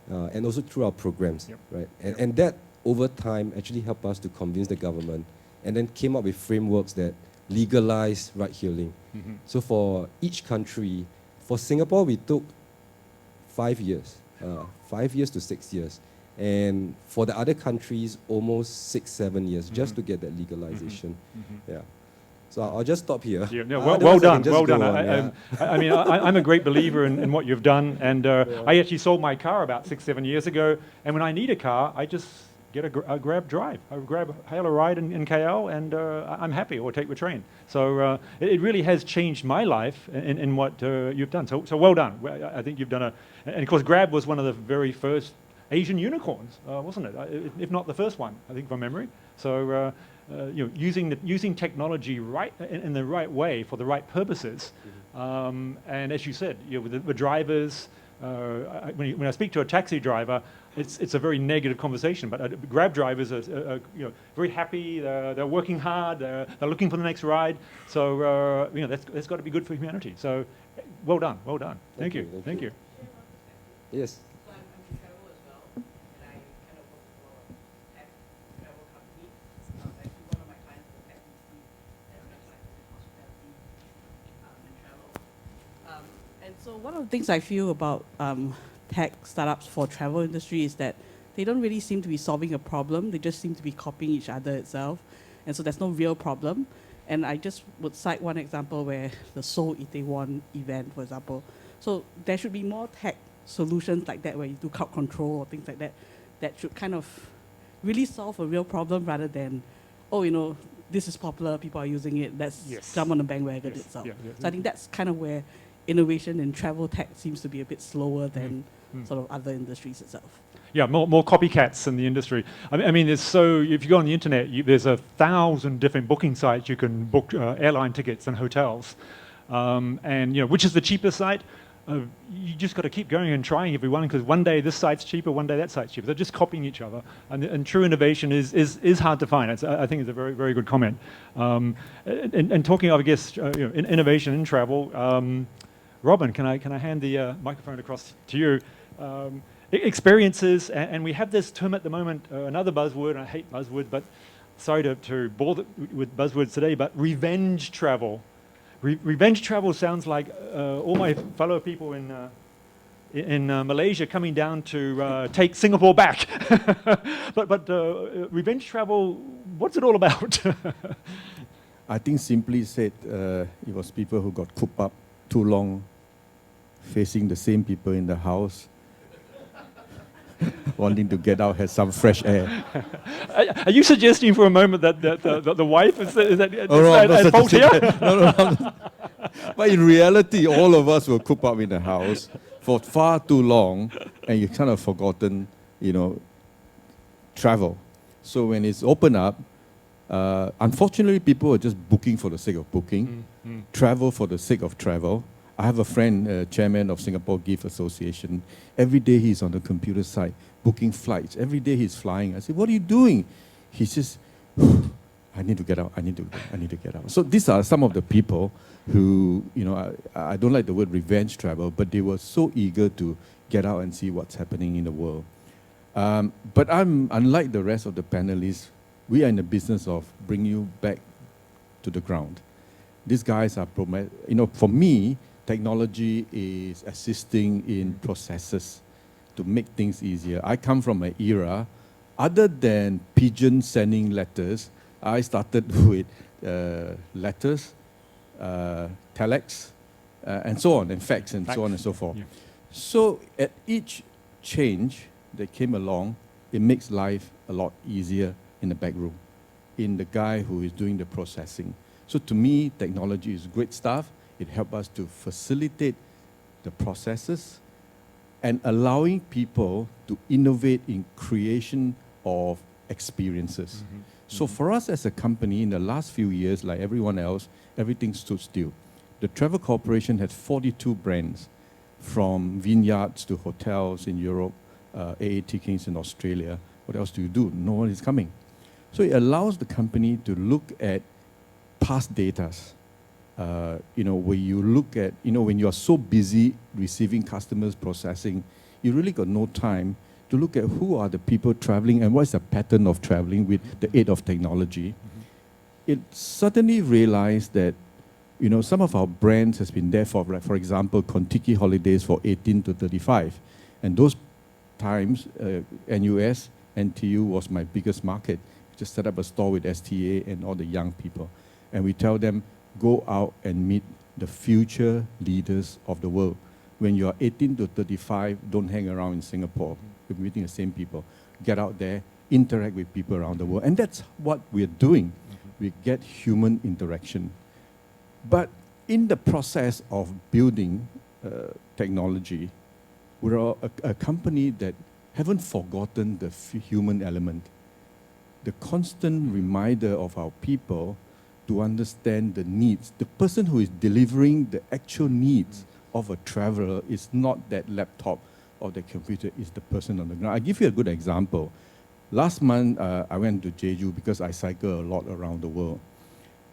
Speaker 3: and also through our programs, right? And that, over time, actually helped us to convince the government, and then came up with frameworks that legalize ride-hailing. So for each country, for Singapore, we took 5 years, 5 years to 6 years. And for the other countries, almost 6-7 years just to get that legalization. Yeah. So I'll just stop here.
Speaker 1: Yeah, no, well done, well done. I mean, I'm a great believer in what you've done, and I actually sold my car about 6-7 years ago, and when I need a car, I just get a Grab drive. I hail a ride in KL, and I'm happy, or take the train. So it really has changed my life in what you've done. So well done. I think you've done and of course Grab was one of the very first Asian unicorns, wasn't it? If not the first one, I think, from memory. So using technology in the right way for the right purposes, and as you said, with the drivers. When I speak to a taxi driver, it's a very negative conversation. But Grab drivers are very happy. They're working hard. They're looking for the next ride. So that's got to be good for humanity. So well done, well done. Thank you.
Speaker 3: Yes.
Speaker 4: So one of the things I feel about tech startups for travel industry is that they don't really seem to be solving a problem. They just seem to be copying each other itself. And so there's no real problem. And I just would cite one example where the Seoul Itaewon event, for example. So there should be more tech solutions like that where you do crowd control or things like that, that should kind of really solve a real problem rather than, this is popular, people are using it, let's jump on the bandwagon itself. So I think that's kind of where innovation in travel tech seems to be a bit slower than sort of other industries itself.
Speaker 1: Yeah, more copycats in the industry. I mean, if you go on the internet, there's 1,000 different booking sites you can book airline tickets and hotels, and which is the cheapest site. You just got to keep going and trying every one, because one day this site's cheaper, one day that site's cheaper. They're just copying each other, and true innovation is hard to find. I think it's a very, very good comment. And talking of, I guess, innovation in travel. Robin, can I hand the microphone across to you? Experiences, and we have this term at the moment, another buzzword, and I hate buzzwords, but sorry to bore with buzzwords today, but revenge travel. Revenge travel sounds like all my fellow people in Malaysia coming down to take Singapore back. but revenge travel, what's it all about?
Speaker 5: I think simply said, it was people who got cooped up too long, facing the same people in the house, wanting to get out, have some fresh air.
Speaker 1: Are you suggesting for a moment that the wife is at fault here?
Speaker 5: No. But in reality, all of us were cooped up in the house for far too long, and you've kind of forgotten, travel. So when it's opened up, unfortunately, people are just booking for the sake of booking, travel for the sake of travel. I have a friend, chairman of Singapore Gift Association. Every day he's on the computer site booking flights. Every day he's flying. I said, "What are you doing?" He says, I need to get out, I need to get out. So these are some of the people who, you know, I don't like the word revenge travel, but they were so eager to get out and see what's happening in the world. But unlike the rest of the panelists, we are in the business of bringing you back to the ground. These guys are, you know, for me, technology is assisting in processes to make things easier. I come from an era, other than pigeon sending letters, I started with letters, telex, and so on, and fax, and so on and so forth.
Speaker 1: Yeah.
Speaker 5: So at each change that came along, it makes life a lot easier in the back room, in the guy who is doing the processing. So to me, technology is great stuff. It helps us to facilitate the processes and allowing people to innovate in creation of experiences. So for us as a company, in the last few years, like everyone else, everything stood still. The Travel Corporation had 42 brands, from vineyards to hotels in Europe, AIII Kings in Australia. What else do you do? No one is coming. So it allows the company to look at past data. You know, where you look at, you know, when you are so busy receiving customers, processing, you really got no time to look at who are the people traveling and what's the pattern of traveling with the aid of technology. It suddenly realized that, you know, some of our brands has been there for, like, for example, Kontiki Holidays for 18 to 35. And those times, NUS, NTU was my biggest market. Just set up a store with STA and all the young people. And we tell them, go out and meet the future leaders of the world. When you are 18 to 35, don't hang around in Singapore. We're meeting the same people. Get out there, interact with people around the world. And that's what we're doing. We get human interaction. But in the process of building technology, we're a company that haven't forgotten the human element. The constant reminder of our people to understand the needs. The person who is delivering the actual needs of a traveler is not that laptop or the computer, is the person on the ground. I'll give you a good example. Last month, I went to Jeju because I cycle a lot around the world.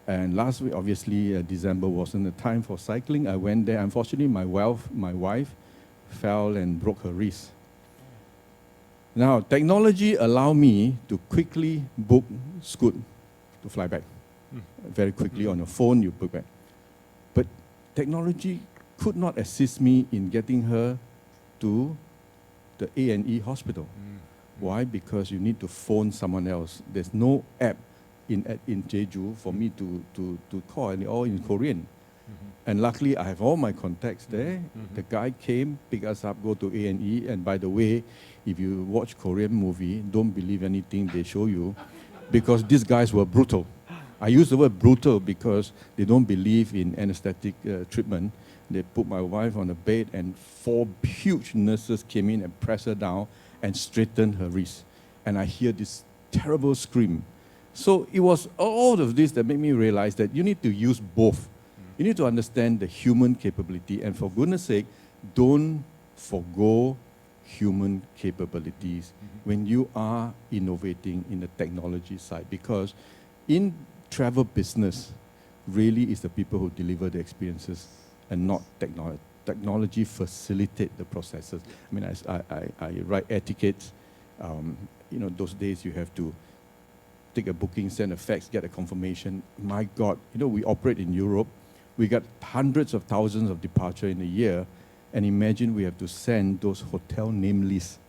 Speaker 5: And last week, obviously, December wasn't the time for cycling. I went there. Unfortunately, my wife fell and broke her wrist. Now, technology allowed me to quickly book Scoot to fly back. Very quickly on your phone, you book back. But technology could not assist me in getting her to the AIII hospital. Why? Because you need to phone someone else. There's no app in Jeju for me to call, and all in Korean. And luckily, I have all my contacts there. The guy came, pick us up, go to AIII. And by the way, if you watch Korean movie, don't believe anything they show you, because these guys were brutal. I use the word brutal because they don't believe in anesthetic treatment. They put my wife on a bed, and 4 huge nurses came in and pressed her down and straightened her wrist. And I hear this terrible scream. So it was all of this that made me realize that you need to use both. You need to understand the human capability, and for goodness sake, don't forgo human capabilities when you are innovating in the technology side, because in travel business really is the people who deliver the experiences and not technology. Technology facilitate the processes. I mean, I write air tickets. You know, those days you have to take a booking, send a fax, get a confirmation. My God, you know, we operate in Europe. We got hundreds of thousands of departure in a year. And imagine we have to send those hotel name lists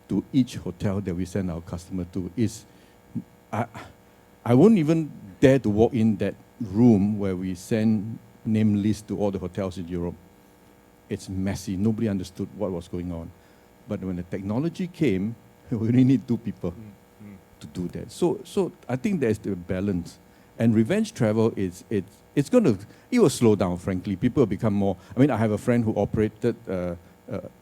Speaker 5: to each hotel that we send our customer to. I won't even dare to walk in that room where we send name lists to all the hotels in Europe. It's messy. Nobody understood what was going on. But when the technology came, we only need 2 people to do that. So I think there's the balance. And revenge travel it will slow down, frankly. People will become more. I mean, I have a friend who operated a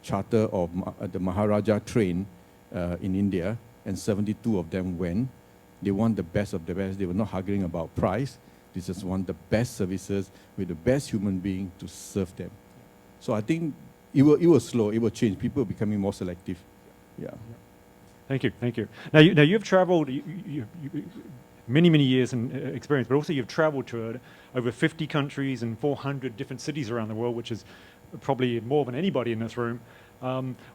Speaker 5: charter of the Maharaja train in India, and 72 of them went. They want the best of the best. They were not haggling about price. They just want the best services with the best human being to serve them. So I think it will slow. It will change. People are becoming more selective. Yeah.
Speaker 1: Thank you, thank you. Now you've traveled many, many years in experience, but also you've traveled to over 50 countries and 400 different cities around the world, which is probably more than anybody in this room.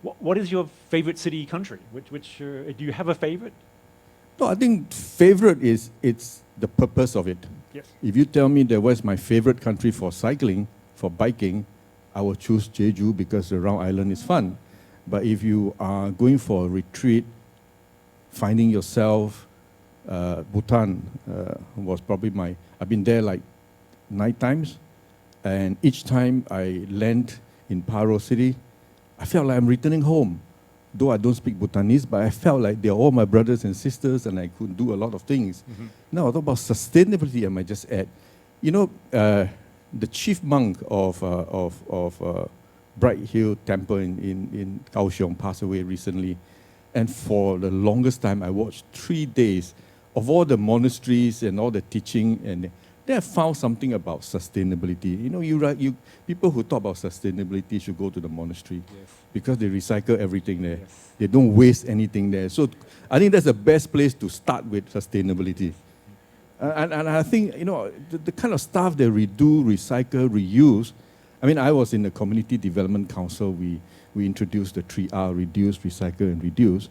Speaker 1: What is your favorite city country? Do you have a favorite?
Speaker 5: No, I think favorite is, it's the purpose of it.
Speaker 1: Yes.
Speaker 5: If you tell me that was my favorite country for cycling, for biking, I will choose Jeju because the round island is fun. But if you are going for a retreat, finding yourself, Bhutan was probably I've been there like 9 times, and each time I land in Paro City, I felt like I'm returning home. Though I don't speak Bhutanese, but I felt like they're all my brothers and sisters, and I could do a lot of things.
Speaker 1: Mm-hmm.
Speaker 5: Now, talk about sustainability, I might just add. You know, the chief monk of Bright Hill Temple in Kaohsiung passed away recently. And for the longest time, I watched 3 days of all the monasteries and all the teaching, and they have found something about sustainability. You know, people who talk about sustainability should go to the monastery.
Speaker 1: Yes.
Speaker 5: Because they recycle everything there.
Speaker 1: Yes.
Speaker 5: They don't waste anything there. So I think that's the best place to start with sustainability. And I think, you know, the kind of stuff they redo, recycle, reuse. I mean, I was in the Community Development Council. We introduced the 3R, reduce, recycle, and reduce.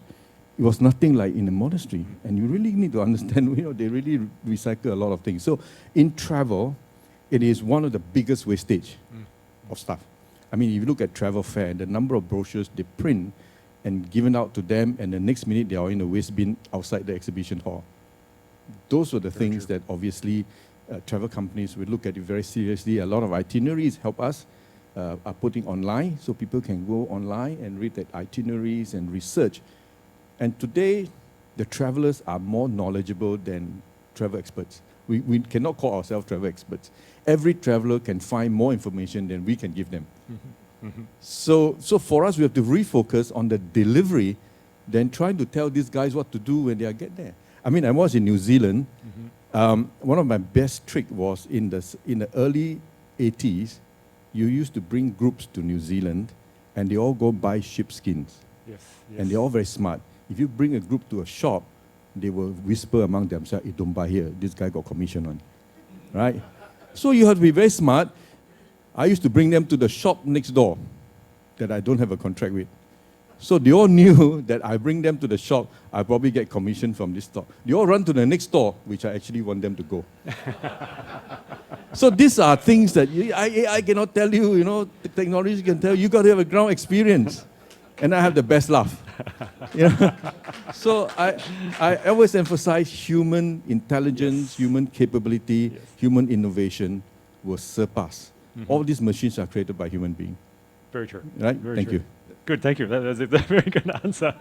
Speaker 5: It was nothing like in a monastery. And you really need to understand, you know, they really recycle a lot of things. So in travel, it is one of the biggest wastage of stuff. I mean, if you look at travel fair, the number of brochures they print and given out to them, and the next minute they are in a waste bin outside the exhibition hall. Those were the things that obviously travel companies would look at it very seriously. A lot of itineraries help us, are putting online, so people can go online and read the itineraries and research. And today, the travelers are more knowledgeable than travel experts. We cannot call ourselves travel experts. Every traveler can find more information than we can give them.
Speaker 1: Mm-hmm. Mm-hmm.
Speaker 5: So for us, we have to refocus on the delivery than trying to tell these guys what to do when they get there. I mean, I was in New Zealand.
Speaker 1: Mm-hmm.
Speaker 5: One of my best tricks was in the early 80s, you used to bring groups to New Zealand, and they all go buy sheepskins.
Speaker 1: Yes.
Speaker 5: And they're all very smart. If you bring a group to a shop, they will whisper among themselves, hey, don't buy here. This guy got commission on. Right? So you have to be very smart. I used to bring them to the shop next door that I don't have a contract with. So they all knew that I bring them to the shop, I probably get commission from this store. They all run to the next store, which I actually want them to go. So these are things that I cannot tell you, you know, the technology can tell you. You got to have a ground experience. And I have the best laugh. You know? So I always emphasize human intelligence, human capability, human innovation will surpass. All these machines are created by human beings.
Speaker 1: Very true.
Speaker 5: Right?
Speaker 1: Very
Speaker 5: Thank
Speaker 1: true.
Speaker 5: you.
Speaker 1: Good, thank you. That's a very good answer.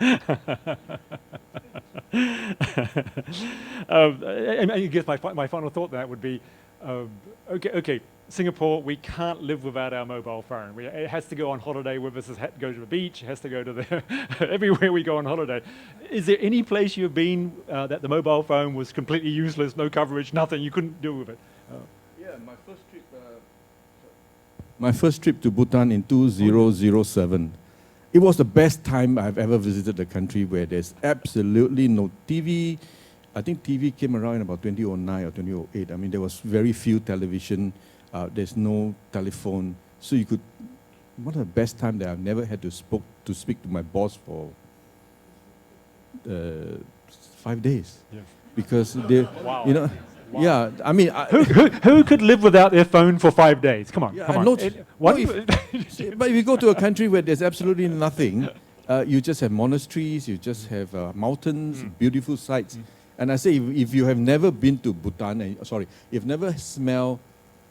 Speaker 1: I guess my final thought that would be, okay, Singapore, we can't live without our mobile phone. It has to go on holiday with us, it has to go to the beach, it has to go to everywhere we go on holiday. Is there any place you've been that the mobile phone was completely useless, no coverage, nothing, you couldn't do with it?
Speaker 5: Yeah, my first trip to Bhutan in 2007. It was the best time I've ever visited the country where there's absolutely no TV. I think TV came around in about 2009 or 2008. I mean, there was very few television. There's no telephone. So you could, one of the best times that I've never had to speak to my boss for 5 days.
Speaker 1: Yeah.
Speaker 5: Because they,
Speaker 1: Wow.
Speaker 5: you know,
Speaker 1: Wow.
Speaker 5: yeah, I mean,
Speaker 1: Who could live without their phone for 5 days? Come on,
Speaker 5: Yeah,
Speaker 1: come
Speaker 5: I
Speaker 1: on.
Speaker 5: know-
Speaker 1: What?
Speaker 5: but if you go to a country where there's absolutely nothing, you just have monasteries, you just have mountains, beautiful sights. And I say, if you have never been to Bhutan, you've never smelled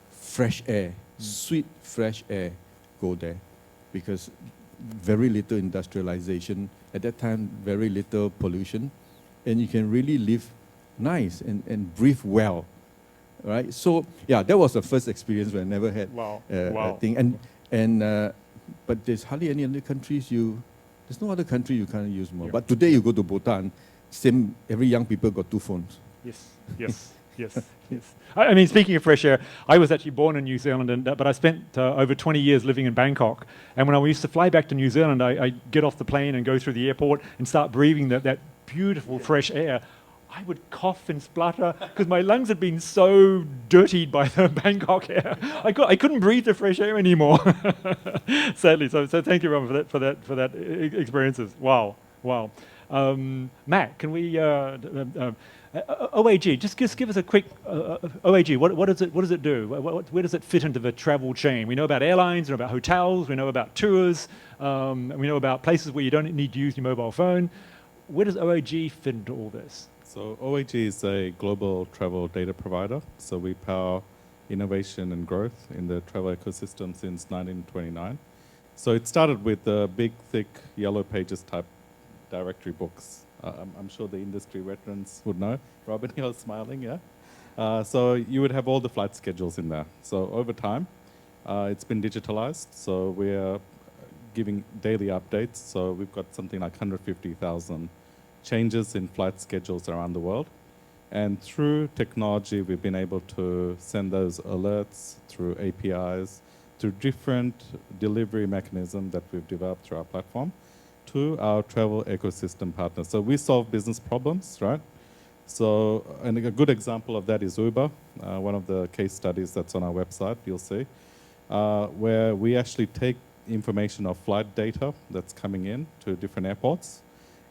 Speaker 5: fresh air, sweet fresh air, go there. Because very little industrialization, at that time, very little pollution, and you can really live nice and breathe well. Right? So, yeah, that was the first experience where I never had
Speaker 1: Wow.
Speaker 5: a thing. But there's hardly any other countries there's no other country you can't use more.
Speaker 1: Yeah.
Speaker 5: But today you go to Bhutan, every young people got 2 phones.
Speaker 1: Yes. I mean, speaking of fresh air, I was actually born in New Zealand, but I spent over 20 years living in Bangkok. And when I used to fly back to New Zealand, I'd get off the plane and go through the airport and start breathing that beautiful fresh air. I would cough and splutter because my lungs had been so dirtied by the Bangkok air. I couldn't breathe the fresh air anymore. Sadly, so thank you, Robin, for that experiences. Wow. Matt, can we OAG? Just give us a quick OAG. What does it do? Where does it fit into the travel chain? We know about airlines, we know about hotels, we know about tours, we know about places where you don't need to use your mobile phone. Where does OAG fit into all this?
Speaker 6: So OAG is a global travel data provider. So we power innovation and growth in the travel ecosystem since 1929. So it started with the big, thick, yellow pages type directory books. I'm sure the industry veterans would know. Robin, you're smiling, yeah? So you would have all the flight schedules in there. So over time, it's been digitalized. So we're giving daily updates. So we've got something like 150,000 changes in flight schedules around the world. And through technology, we've been able to send those alerts through APIs, through different delivery mechanisms that we've developed through our platform to our travel ecosystem partners. So we solve business problems, right? So, and a good example of that is Uber, one of the case studies that's on our website, you'll see, where we actually take information of flight data that's coming in to different airports.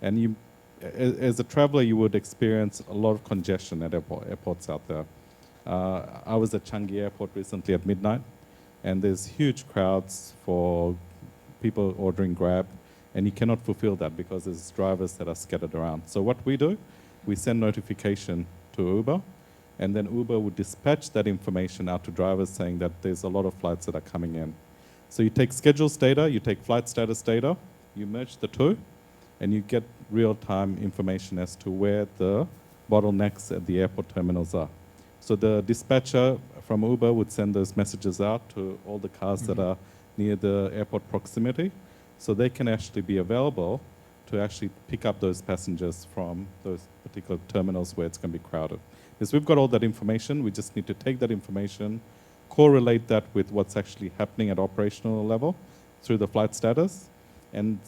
Speaker 6: And you, as a traveler, you would experience a lot of congestion at airports out there. I was at Changi Airport recently at midnight, and there's huge crowds for people ordering Grab, and you cannot fulfill that because there's drivers that are scattered around. So what we do, we send notification to Uber, and then Uber would dispatch that information out to drivers saying that there's a lot of flights that are coming in. So you take schedules data, you take flight status data, you merge the two, and you get real-time information as to where the bottlenecks at the airport terminals are. So the dispatcher from Uber would send those messages out to all the cars that are near the airport proximity, so they can actually be available to actually pick up those passengers from those particular terminals where it's going to be crowded. Because we've got all that information, we just need to take that information, correlate that with what's actually happening at operational level through the flight status, and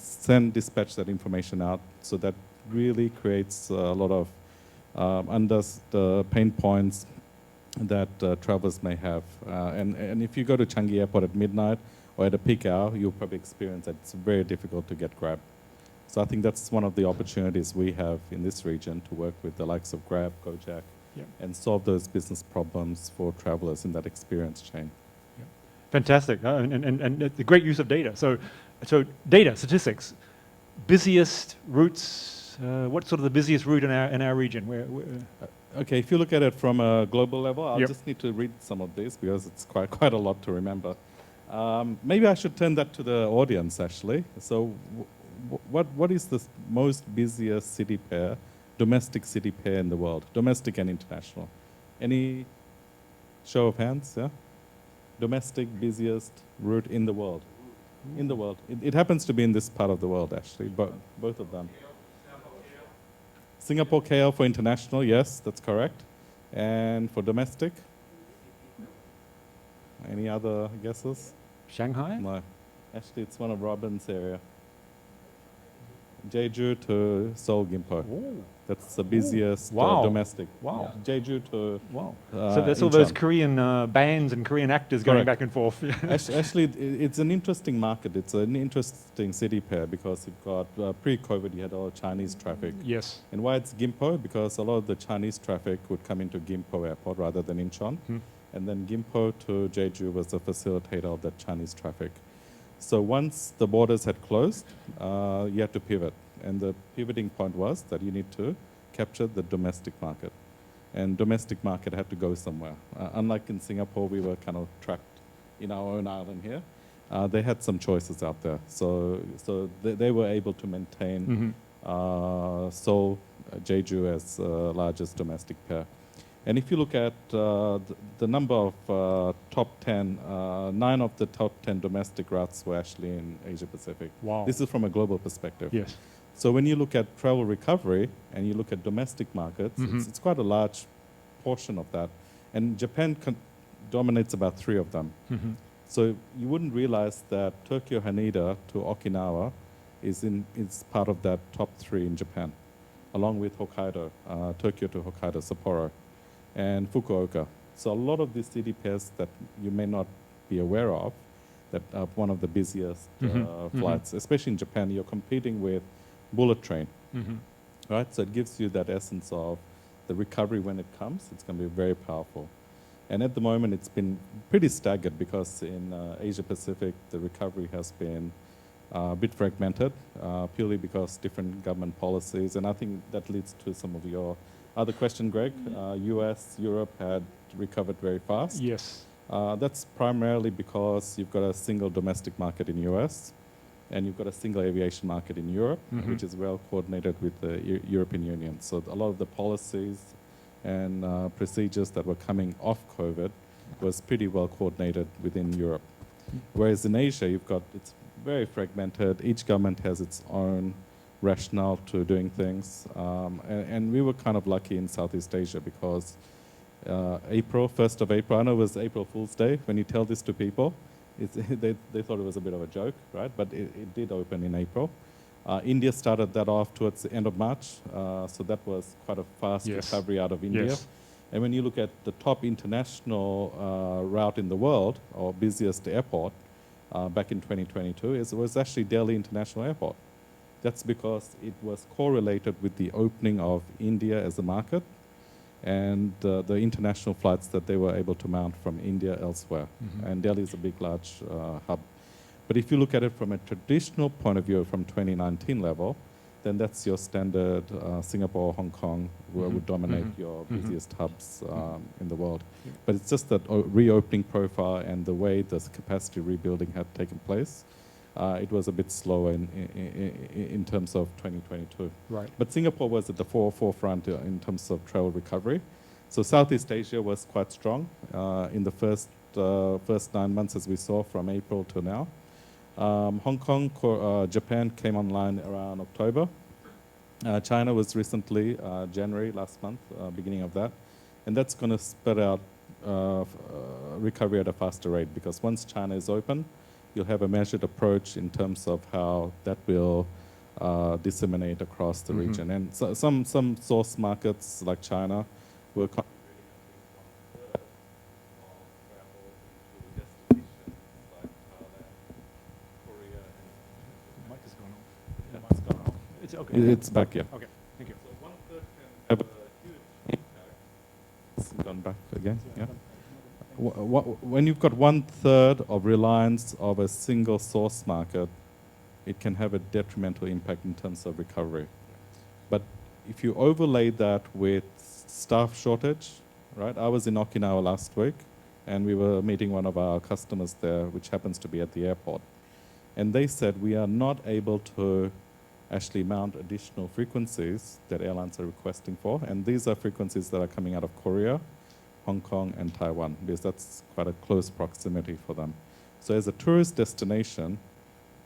Speaker 6: dispatch that information out. So that really creates a lot of under the pain points that travelers may have. And if you go to Changi Airport at midnight or at a peak hour, you'll probably experience that it's very difficult to get Grab. So I think that's one of the opportunities we have in this region to work with the likes of Grab, Gojek, and solve those business problems for travelers in that experience chain.
Speaker 1: Fantastic, and the great use of data. So data, statistics, busiest routes, what's sort of the busiest route in our region?
Speaker 6: Okay, if you look at it from a global level, I'll just need to read some of these because it's quite a lot to remember. Maybe I should turn that to the audience, actually. So what is the most busiest city pair, domestic city pair in the world, domestic and international? Any show of hands, yeah? Domestic busiest route in the world. In the world. It happens to be in this part of the world, actually, but both of them. Singapore KL for international, yes, that's correct. And for domestic? Any other guesses?
Speaker 1: Shanghai?
Speaker 6: No. Actually, it's one of Robin's area. Jeju to Seoul Gimpo.
Speaker 1: Ooh.
Speaker 6: That's the busiest domestic.
Speaker 1: Wow.
Speaker 6: Yeah. Jeju to
Speaker 1: So there's all those Korean bands and Korean actors going back and forth.
Speaker 6: Actually, it's an interesting market. It's an interesting city pair because you've got, pre-COVID, you had all Chinese traffic.
Speaker 1: Yes.
Speaker 6: And why it's Gimpo? Because a lot of the Chinese traffic would come into Gimpo Airport rather than Incheon. And then Gimpo to Jeju was the facilitator of that Chinese traffic. So once the borders had closed, you had to pivot. And the pivoting point was that you need to capture the domestic market. And domestic market had to go somewhere. Unlike in Singapore, we were kind of trapped in our own island here. They had some choices out there. So they were able to maintain Seoul, Jeju as largest domestic pair. And if you look at the number of top 10, 9 of the top 10 domestic routes were actually in Asia Pacific.
Speaker 1: Wow.
Speaker 6: This is from a global perspective.
Speaker 1: Yes.
Speaker 6: So when you look at travel recovery and you look at domestic markets, it's quite a large portion of that. And Japan dominates about 3 of them. So you wouldn't realize that Tokyo Haneda to Okinawa is part of that top 3 in Japan. along with Hokkaido, Tokyo to Hokkaido, Sapporo, and Fukuoka. So a lot of these city pairs that you may not be aware of, that are one of the busiest flights, especially in Japan, you're competing with bullet train, right? So it gives you that essence of the recovery when it comes. It's going to be very powerful. And at the moment, it's been pretty staggered because in Asia Pacific, the recovery has been a bit fragmented, purely because different government policies. And I think that leads to some of your other question, Greg. US, Europe had recovered very fast.
Speaker 1: Yes.
Speaker 6: That's primarily because you've got a single domestic market in US, and you've got a single aviation market in Europe, which is well coordinated with the European Union. So a lot of the policies and procedures that were coming off COVID was pretty well coordinated within Europe. Whereas in Asia, it's very fragmented. Each government has its own rationale to doing things. And we were kind of lucky in Southeast Asia because 1st of April, I know it was April Fool's Day. When you tell this to people, they thought it was a bit of a joke, right? But it did open in April. India started that off towards the end of March, so that was quite a fast recovery out of India.
Speaker 1: Yes.
Speaker 6: And when you look at the top international route in the world, or busiest airport, back in 2022, it was actually Delhi International Airport. That's because it was correlated with the opening of India as a market and the international flights that they were able to mount from India elsewhere. And Delhi is a big, large hub. But if you look at it from a traditional point of view from 2019 level, then that's your standard Singapore, Hong Kong, where would dominate your busiest hubs in the world. But it's just that reopening profile and the way this capacity rebuilding had taken place, it was a bit slower in terms of 2022.
Speaker 1: Right.
Speaker 6: But Singapore was at the forefront in terms of travel recovery. So Southeast Asia was quite strong in the first 9 months, as we saw from April to now. Hong Kong, Japan came online around October. China was recently January last month, beginning of that. And that's going to spread out recovery at a faster rate because once China is open, you'll have a measured approach in terms of how that will disseminate across the region. And so, some source markets like China were
Speaker 1: It's okay.
Speaker 6: It's back, yeah.
Speaker 1: Okay, thank you.
Speaker 6: So 1/3 can have a huge impact. It's gone back again, yeah. When you've got 1/3 of reliance of a single source market, it can have a detrimental impact in terms of recovery. But if you overlay that with staff shortage, right? I was in Okinawa last week, and we were meeting one of our customers there, which happens to be at the airport. And they said, we are not able to actually mount additional frequencies that airlines are requesting for. And these are frequencies that are coming out of Korea, Hong Kong, and Taiwan, because that's quite a close proximity for them. So as a tourist destination,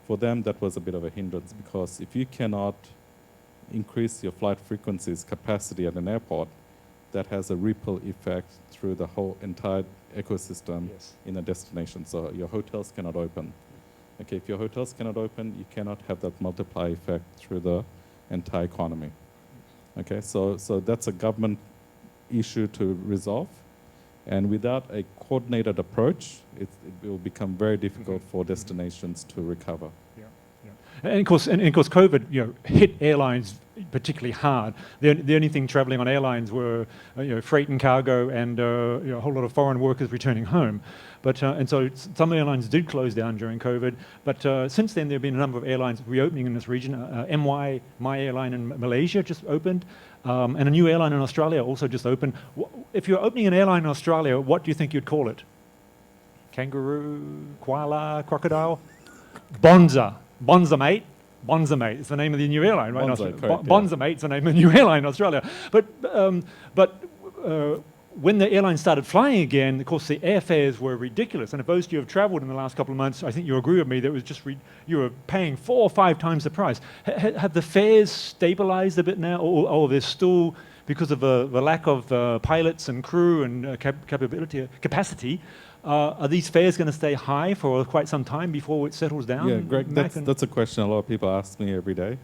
Speaker 6: for them, that was a bit of a hindrance, because if you cannot increase your flight frequencies capacity at an airport, that has a ripple effect through the whole entire ecosystem in a destination. So your hotels cannot open. Okay, if your hotels cannot open, you cannot have that multiply effect through the entire economy. Okay, so that's a government issue to resolve. And without a coordinated approach, it will become very difficult for destinations to recover.
Speaker 1: And of course, COVID, hit airlines particularly hard. The only thing traveling on airlines were, freight and cargo, and a whole lot of foreign workers returning home. But and so some airlines did close down during COVID. But since then, there have been a number of airlines reopening in this region. My airline in Malaysia just opened, and a new airline in Australia also just opened. If you're opening an airline in Australia, what do you think you'd call it? Kangaroo, koala, crocodile, Bonza. Bonza, mate. Bonza, mate. It's the name of the new airline, right?
Speaker 6: Bonza, correct,
Speaker 1: Bonza, mate. It's the name of the new airline in Australia. But when the airline started flying again, of course, the airfares were ridiculous. And if those of you have travelled in the last couple of months, I think you agree with me that it was just you were paying 4 or 5 times the price. Have the fares stabilised a bit now, or there's still, because of the lack of pilots and crew and capacity, Are these fares going to stay high for quite some time before it settles down?
Speaker 6: Yeah, Greg,
Speaker 1: Mac?
Speaker 6: that's a question a lot of people ask me every day,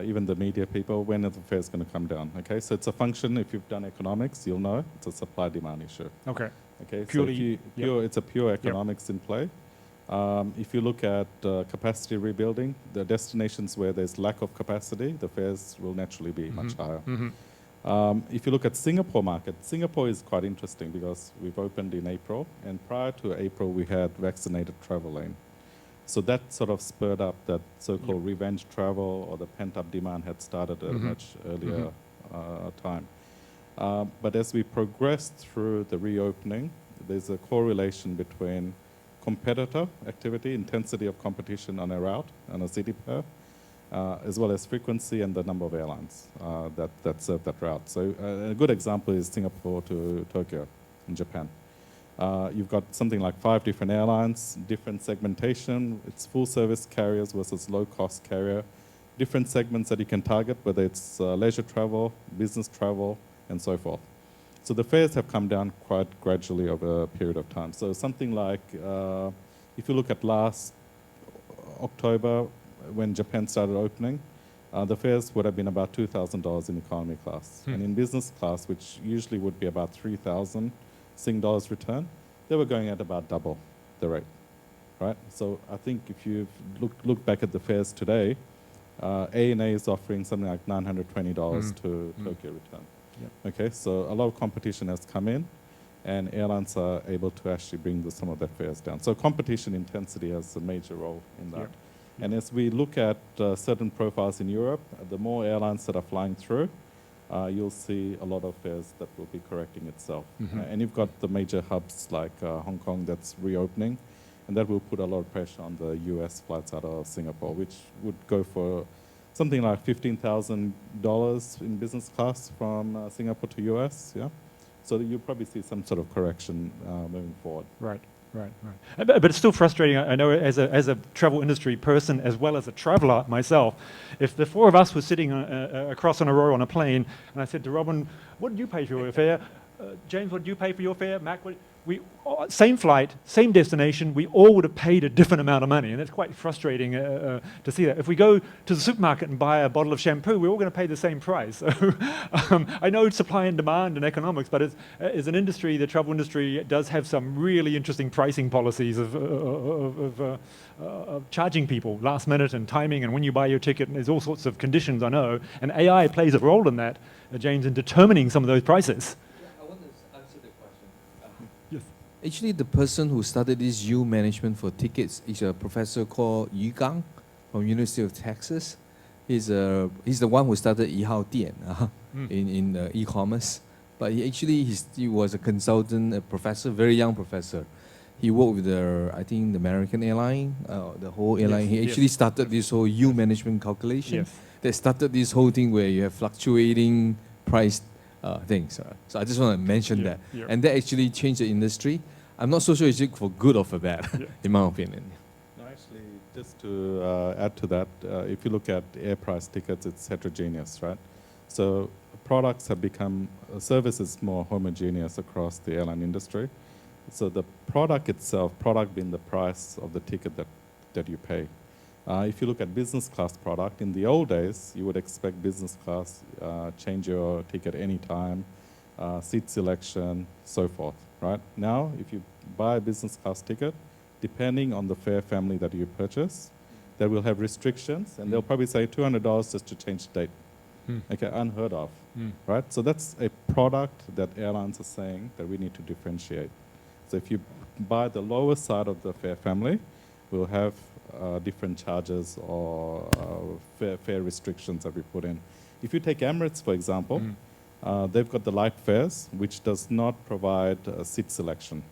Speaker 6: even the media people, when are the fares going to come down? Okay, so it's a function, if you've done economics, you'll know, it's a supply-demand issue.
Speaker 1: Okay.
Speaker 6: Okay,
Speaker 1: Purely,
Speaker 6: it's a pure economics in play. If you look at capacity rebuilding, the destinations where there's lack of capacity, the fares will naturally be much higher. If you look at Singapore market, Singapore is quite interesting because we've opened in April, and prior to April we had vaccinated travel lane. So that sort of spurred up that so-called revenge travel, or the pent-up demand had started at a much earlier time. But as we progressed through the reopening, there's a correlation between competitor activity, intensity of competition on a route, on a city pair, as well as frequency and the number of airlines that serve that route. So a good example is Singapore to Tokyo in Japan. You've got something like 5 different airlines, different segmentation. It's full service carriers versus low cost carrier, different segments that you can target, whether it's leisure travel, business travel, and so forth. So the fares have come down quite gradually over a period of time. So something like, if you look at last October, when Japan started opening, the fares would have been about $2,000 in economy class. And in business class, which usually would be about 3,000 Sing dollars return, they were going at about double the rate, right? So I think if you look back at the fares today, ANA is offering something like $920 to Tokyo return.
Speaker 1: Yep.
Speaker 6: Okay, so a lot of competition has come in, and airlines are able to actually bring some of their fares down. So competition intensity has a major role in that.
Speaker 1: Yep.
Speaker 6: And as we look at certain profiles in Europe, the more airlines that are flying through, you'll see a lot of fares that will be correcting itself. And you've got the major hubs like Hong Kong that's reopening, and that will put a lot of pressure on the US flights out of Singapore, which would go for something like $15,000 in business class from Singapore to US, yeah? So you'll probably see some sort of correction moving forward.
Speaker 1: Right. But it's still frustrating. I know as a travel industry person as well as a traveler myself, if the 4 of us were sitting across on a row on a plane, and I said to Robin, what did you pay for your fare? James, what did you pay for your fare? Mac, same flight, same destination, we all would have paid a different amount of money, and it's quite frustrating to see that. If we go to the supermarket and buy a bottle of shampoo, we're all going to pay the same price. So, I know supply and demand and economics, but as an industry, the travel industry does have some really interesting pricing policies of charging people last minute and timing, and when you buy your ticket, and there's all sorts of conditions, I know, and AI plays a role in that, James, in determining some of those prices.
Speaker 2: Actually, the person who started this U management for tickets is a professor called Yu Gang from University of Texas. He's the one who started Yihao Dian in e-commerce. But he was a consultant, a professor, very young professor. He worked with the American airline, the whole airline. He actually started this whole U management calculation. They started this whole thing where you have fluctuating price things. So I just want to mention that. And that actually changed the industry. I'm not so sure it's for good or for bad, in my opinion.
Speaker 6: No, actually, just to add to that, if you look at air price tickets, it's heterogeneous, right? So products have become, services more homogeneous across the airline industry. So the product itself, product being the price of the ticket that you pay. If you look at business class product, in the old days, you would expect business class, change your ticket anytime, seat selection, so forth, right? Now, if you buy a business class ticket, depending on the fare family that you purchase, they will have restrictions, and they'll probably say $200 just to change the date. Okay, unheard of, right? So that's a product that airlines are saying that we need to differentiate. So if you buy the lower side of the fare family, we'll have different charges or fare restrictions that we put in. If you take Emirates, for example, they've got the light fares, which does not provide seat selection,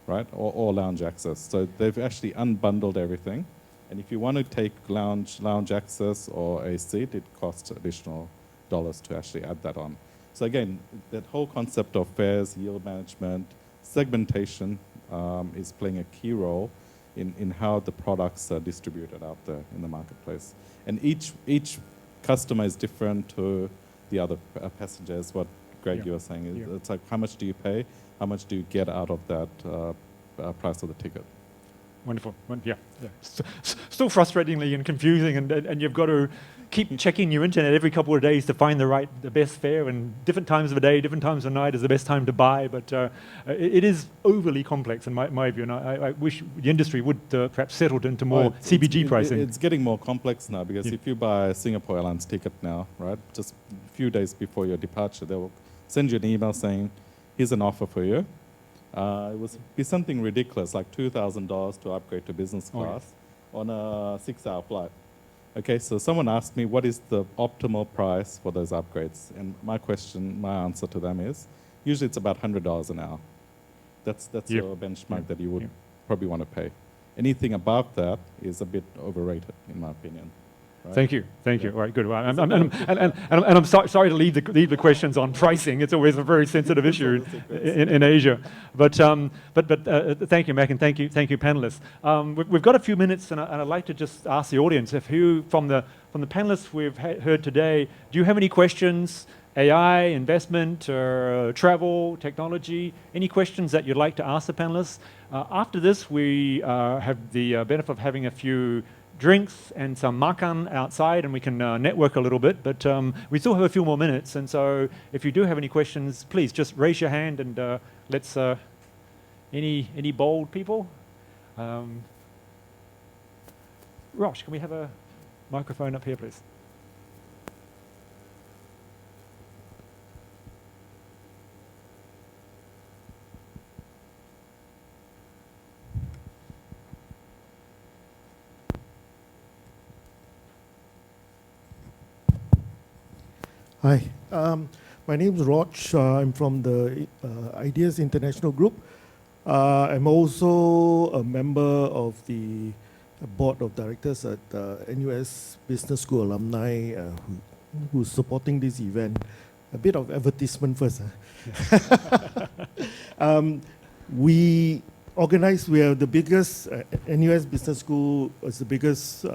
Speaker 6: right, or lounge access. So they've actually unbundled everything. And if you want to take lounge access or a seat, it costs additional dollars to actually add that on. So again, that whole concept of fares, yield management, segmentation is playing a key role in how the products are distributed out there in the marketplace. And each customer is different to the other passengers. What Greg, you were saying, it's like how much do you pay, how much do you get out of that price of the ticket.
Speaker 1: Wonderful. Yeah. Still frustratingly and confusing, and you've got to keep checking your internet every couple of days to find the best fare, and different times of the day, different times of night is the best time to buy. But it is overly complex in my view, and I wish the industry would perhaps settle into more CBG pricing.
Speaker 6: It's getting more complex now because if you buy a Singapore Airlines ticket now, right, just a few days before your departure, they will send you an email saying, here's an offer for you. It would be something ridiculous, like $2,000 to upgrade to business class on a 6-hour flight. Okay, so someone asked me, what is the optimal price for those upgrades? And my answer to them is, usually it's about $100 an hour. That's your benchmark that you would probably want to pay. Anything above that is a bit overrated, in my opinion. Right?
Speaker 1: Thank you. All right, good. Well, I'm sorry to leave the questions on pricing. It's always a very sensitive issue in Asia. But thank you, Mac, and thank you, panelists. We've got a few minutes, and I'd like to just ask the audience if from the panelists we've heard today, do you have any questions? AI, investment, travel, technology. Any questions that you'd like to ask the panelists? After this, we have the benefit of having a few drinks and some makan outside, and we can network a little bit, but we still have a few more minutes, and so if you do have any questions, please just raise your hand, and let's, any bold people? Rosh, can we have a microphone up here, please?
Speaker 7: Hi, my name is Raj. I'm from the Ideas International Group. I'm also a member of the board of directors at NUSS Business School Alumni, who's supporting this event. A bit of advertisement first. We are the biggest, NUSS Business School is the biggest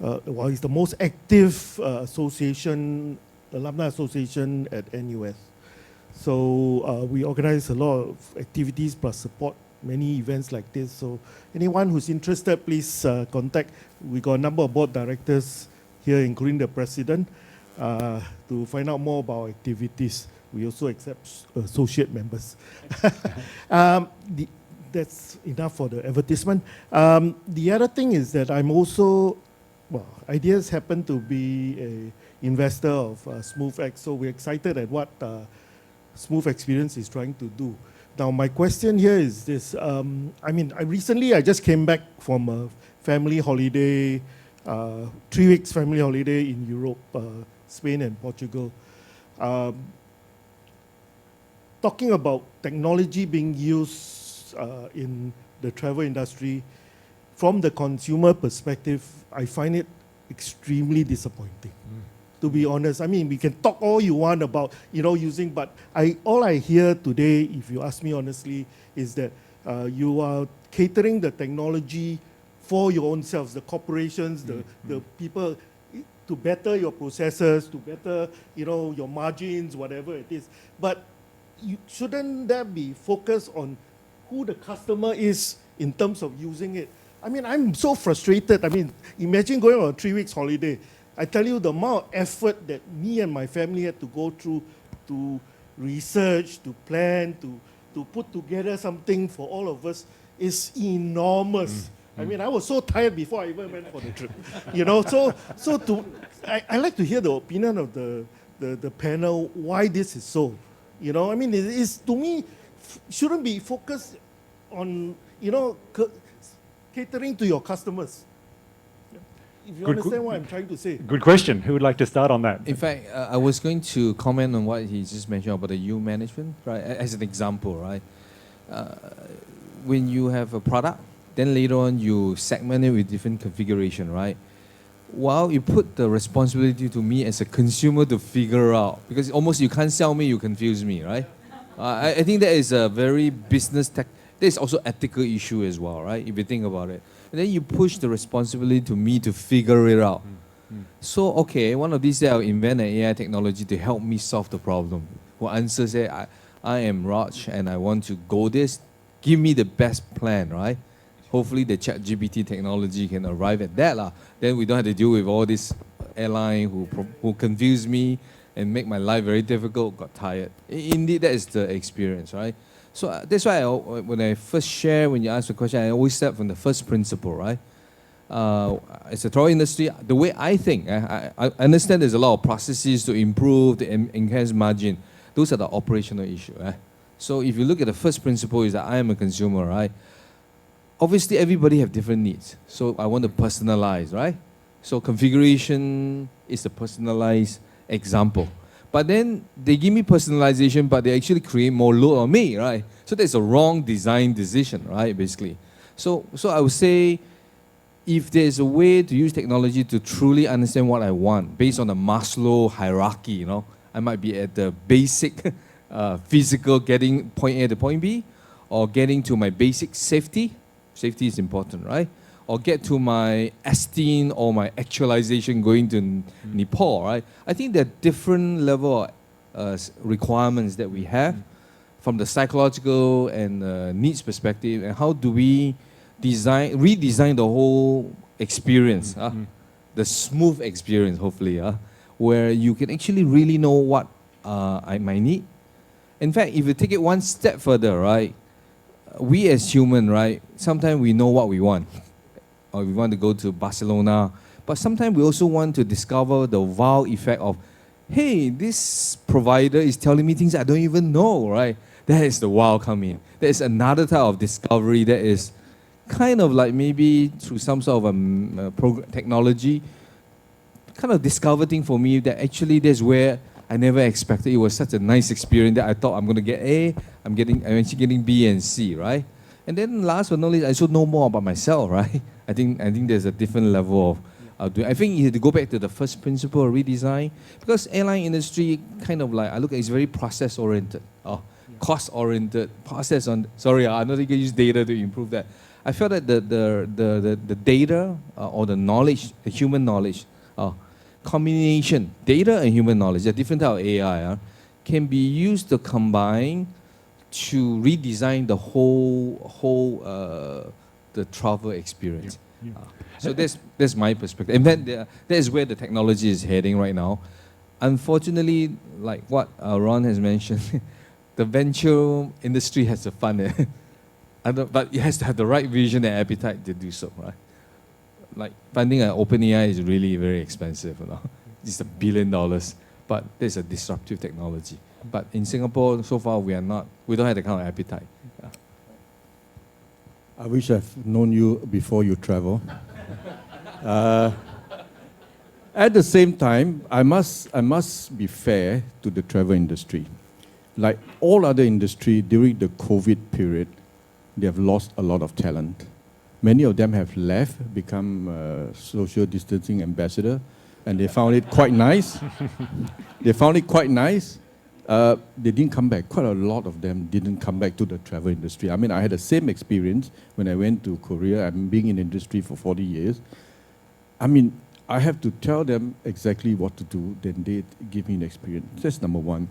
Speaker 7: it's the most active alumni association at NUS. So we organize a lot of activities plus support many events like this. So anyone who's interested, please contact. We got a number of board directors here, including the president, to find out more about activities. We also accept associate members. That's enough for the advertisement. The other thing is that I'm also, Ideas happen to be an investor of SmooveX, so we're excited at what Smoove Xperience is trying to do. Now, my question here is this. I just came back from a family holiday, 3 weeks family holiday in Europe, Spain and Portugal. Talking about technology being used in the travel industry, from the consumer perspective, I find it extremely disappointing. To be honest, we can talk all you want about using, but all I hear today, if you ask me honestly, is that you are catering the technology for your own selves, the corporations, the people, to better your processes, to better your margins, whatever it is. But shouldn't that be focused on who the customer is in terms of using it? I'm so frustrated. Imagine going on a 3 weeks holiday. I tell you, the amount of effort that me and my family had to go through to research, to plan, to put together something for all of us is enormous. I was so tired before I even went for the trip. I like to hear the opinion of the panel, why this is so. It is, to me, shouldn't be focused on, catering to your customers. If you understand what I'm trying to say.
Speaker 1: Good question. Who would like to start on that?
Speaker 2: In fact, I was going to comment on what he just mentioned about the yield management, right? As an example, right? When you have a product, then later on you segment it with different configuration, right? While you put the responsibility to me as a consumer to figure out, because almost you can't sell me, you confuse me, right? I think that is a very there's also ethical issue as well, right? If you think about it. And then you push the responsibility to me to figure it out. So, okay, one of these days I'll invent an AI technology to help me solve the problem. Who answers it, I am Raj and I want to go this give me the best plan, right? Hopefully the ChatGPT technology can arrive at that lah. Then we don't have to deal with all this airline who confuse me and make my life very difficult, got tired. Indeed, that is the experience, right? So that's why when I first share, when you ask the question, I always start from the first principle, right? As a travel industry, the way I think, I understand there's a lot of processes to improve, to enhance margin. Those are the operational issues, right? So if you look at the first principle is that I am a consumer, right? Obviously, everybody have different needs. So I want to personalize, right? So configuration is a personalized example. But then they give me personalization, but they actually create more load on me, right? So that's a wrong design decision, right, basically. So I would say, if there's a way to use technology to truly understand what I want, based on the Maslow hierarchy, you know, I might be at the basic physical getting point A to point B, or getting to my basic safety. Safety is important, right? Or get to my esteem or my actualization going to Nepal, right? I think there are different level of requirements that we have from the psychological and needs perspective, and how do we redesign the whole experience, the Smoove Xperience, hopefully, where you can actually really know what I might need. In fact, if you take it one step further, right, we as human, right, sometimes we know what we want. Or we want to go to Barcelona, but sometimes we also want to discover the wow effect of, hey, this provider is telling me things I don't even know, right? That is the wow coming. That is another type of discovery that is kind of like maybe through some sort of technology, kind of discover thing for me that actually that's where I never expected. It was such a nice experience that I thought I'm going to get A, I'm actually getting B and C, right? And then last but not least, I should know more about myself, right? I think there's a different level of doing. I think you have to go back to the first principle of redesign, because airline industry kind of like, I look at it's very process oriented, cost oriented, sorry, I know you can use data to improve that. I felt that the data or the knowledge, the human knowledge, combination, data and human knowledge, a different type of AI, can be used to combine to redesign the whole the travel experience. So that's my perspective. And then that is where the technology is heading right now. Unfortunately, like what Ron has mentioned, the venture industry has a fund, but it has to have the right vision and appetite to do so, right? Like funding an OpenAI is really very expensive, you know. It's $1 billion, but there's a disruptive technology. But in Singapore, so far we don't have the kind of appetite. Yeah.
Speaker 5: I wish I've known you before you travel. At the same time, I must be fair to the travel industry. Like all other industry, during the COVID period, they have lost a lot of talent. Many of them have left, become social distancing ambassador, and they found it quite nice. They found it quite nice. They didn't come back. Quite a lot of them didn't come back to the travel industry. I mean, I had the same experience when I went to Korea. I've been in the industry for 40 years. I mean, I have to tell them exactly what to do, then they give me an experience. That's number one.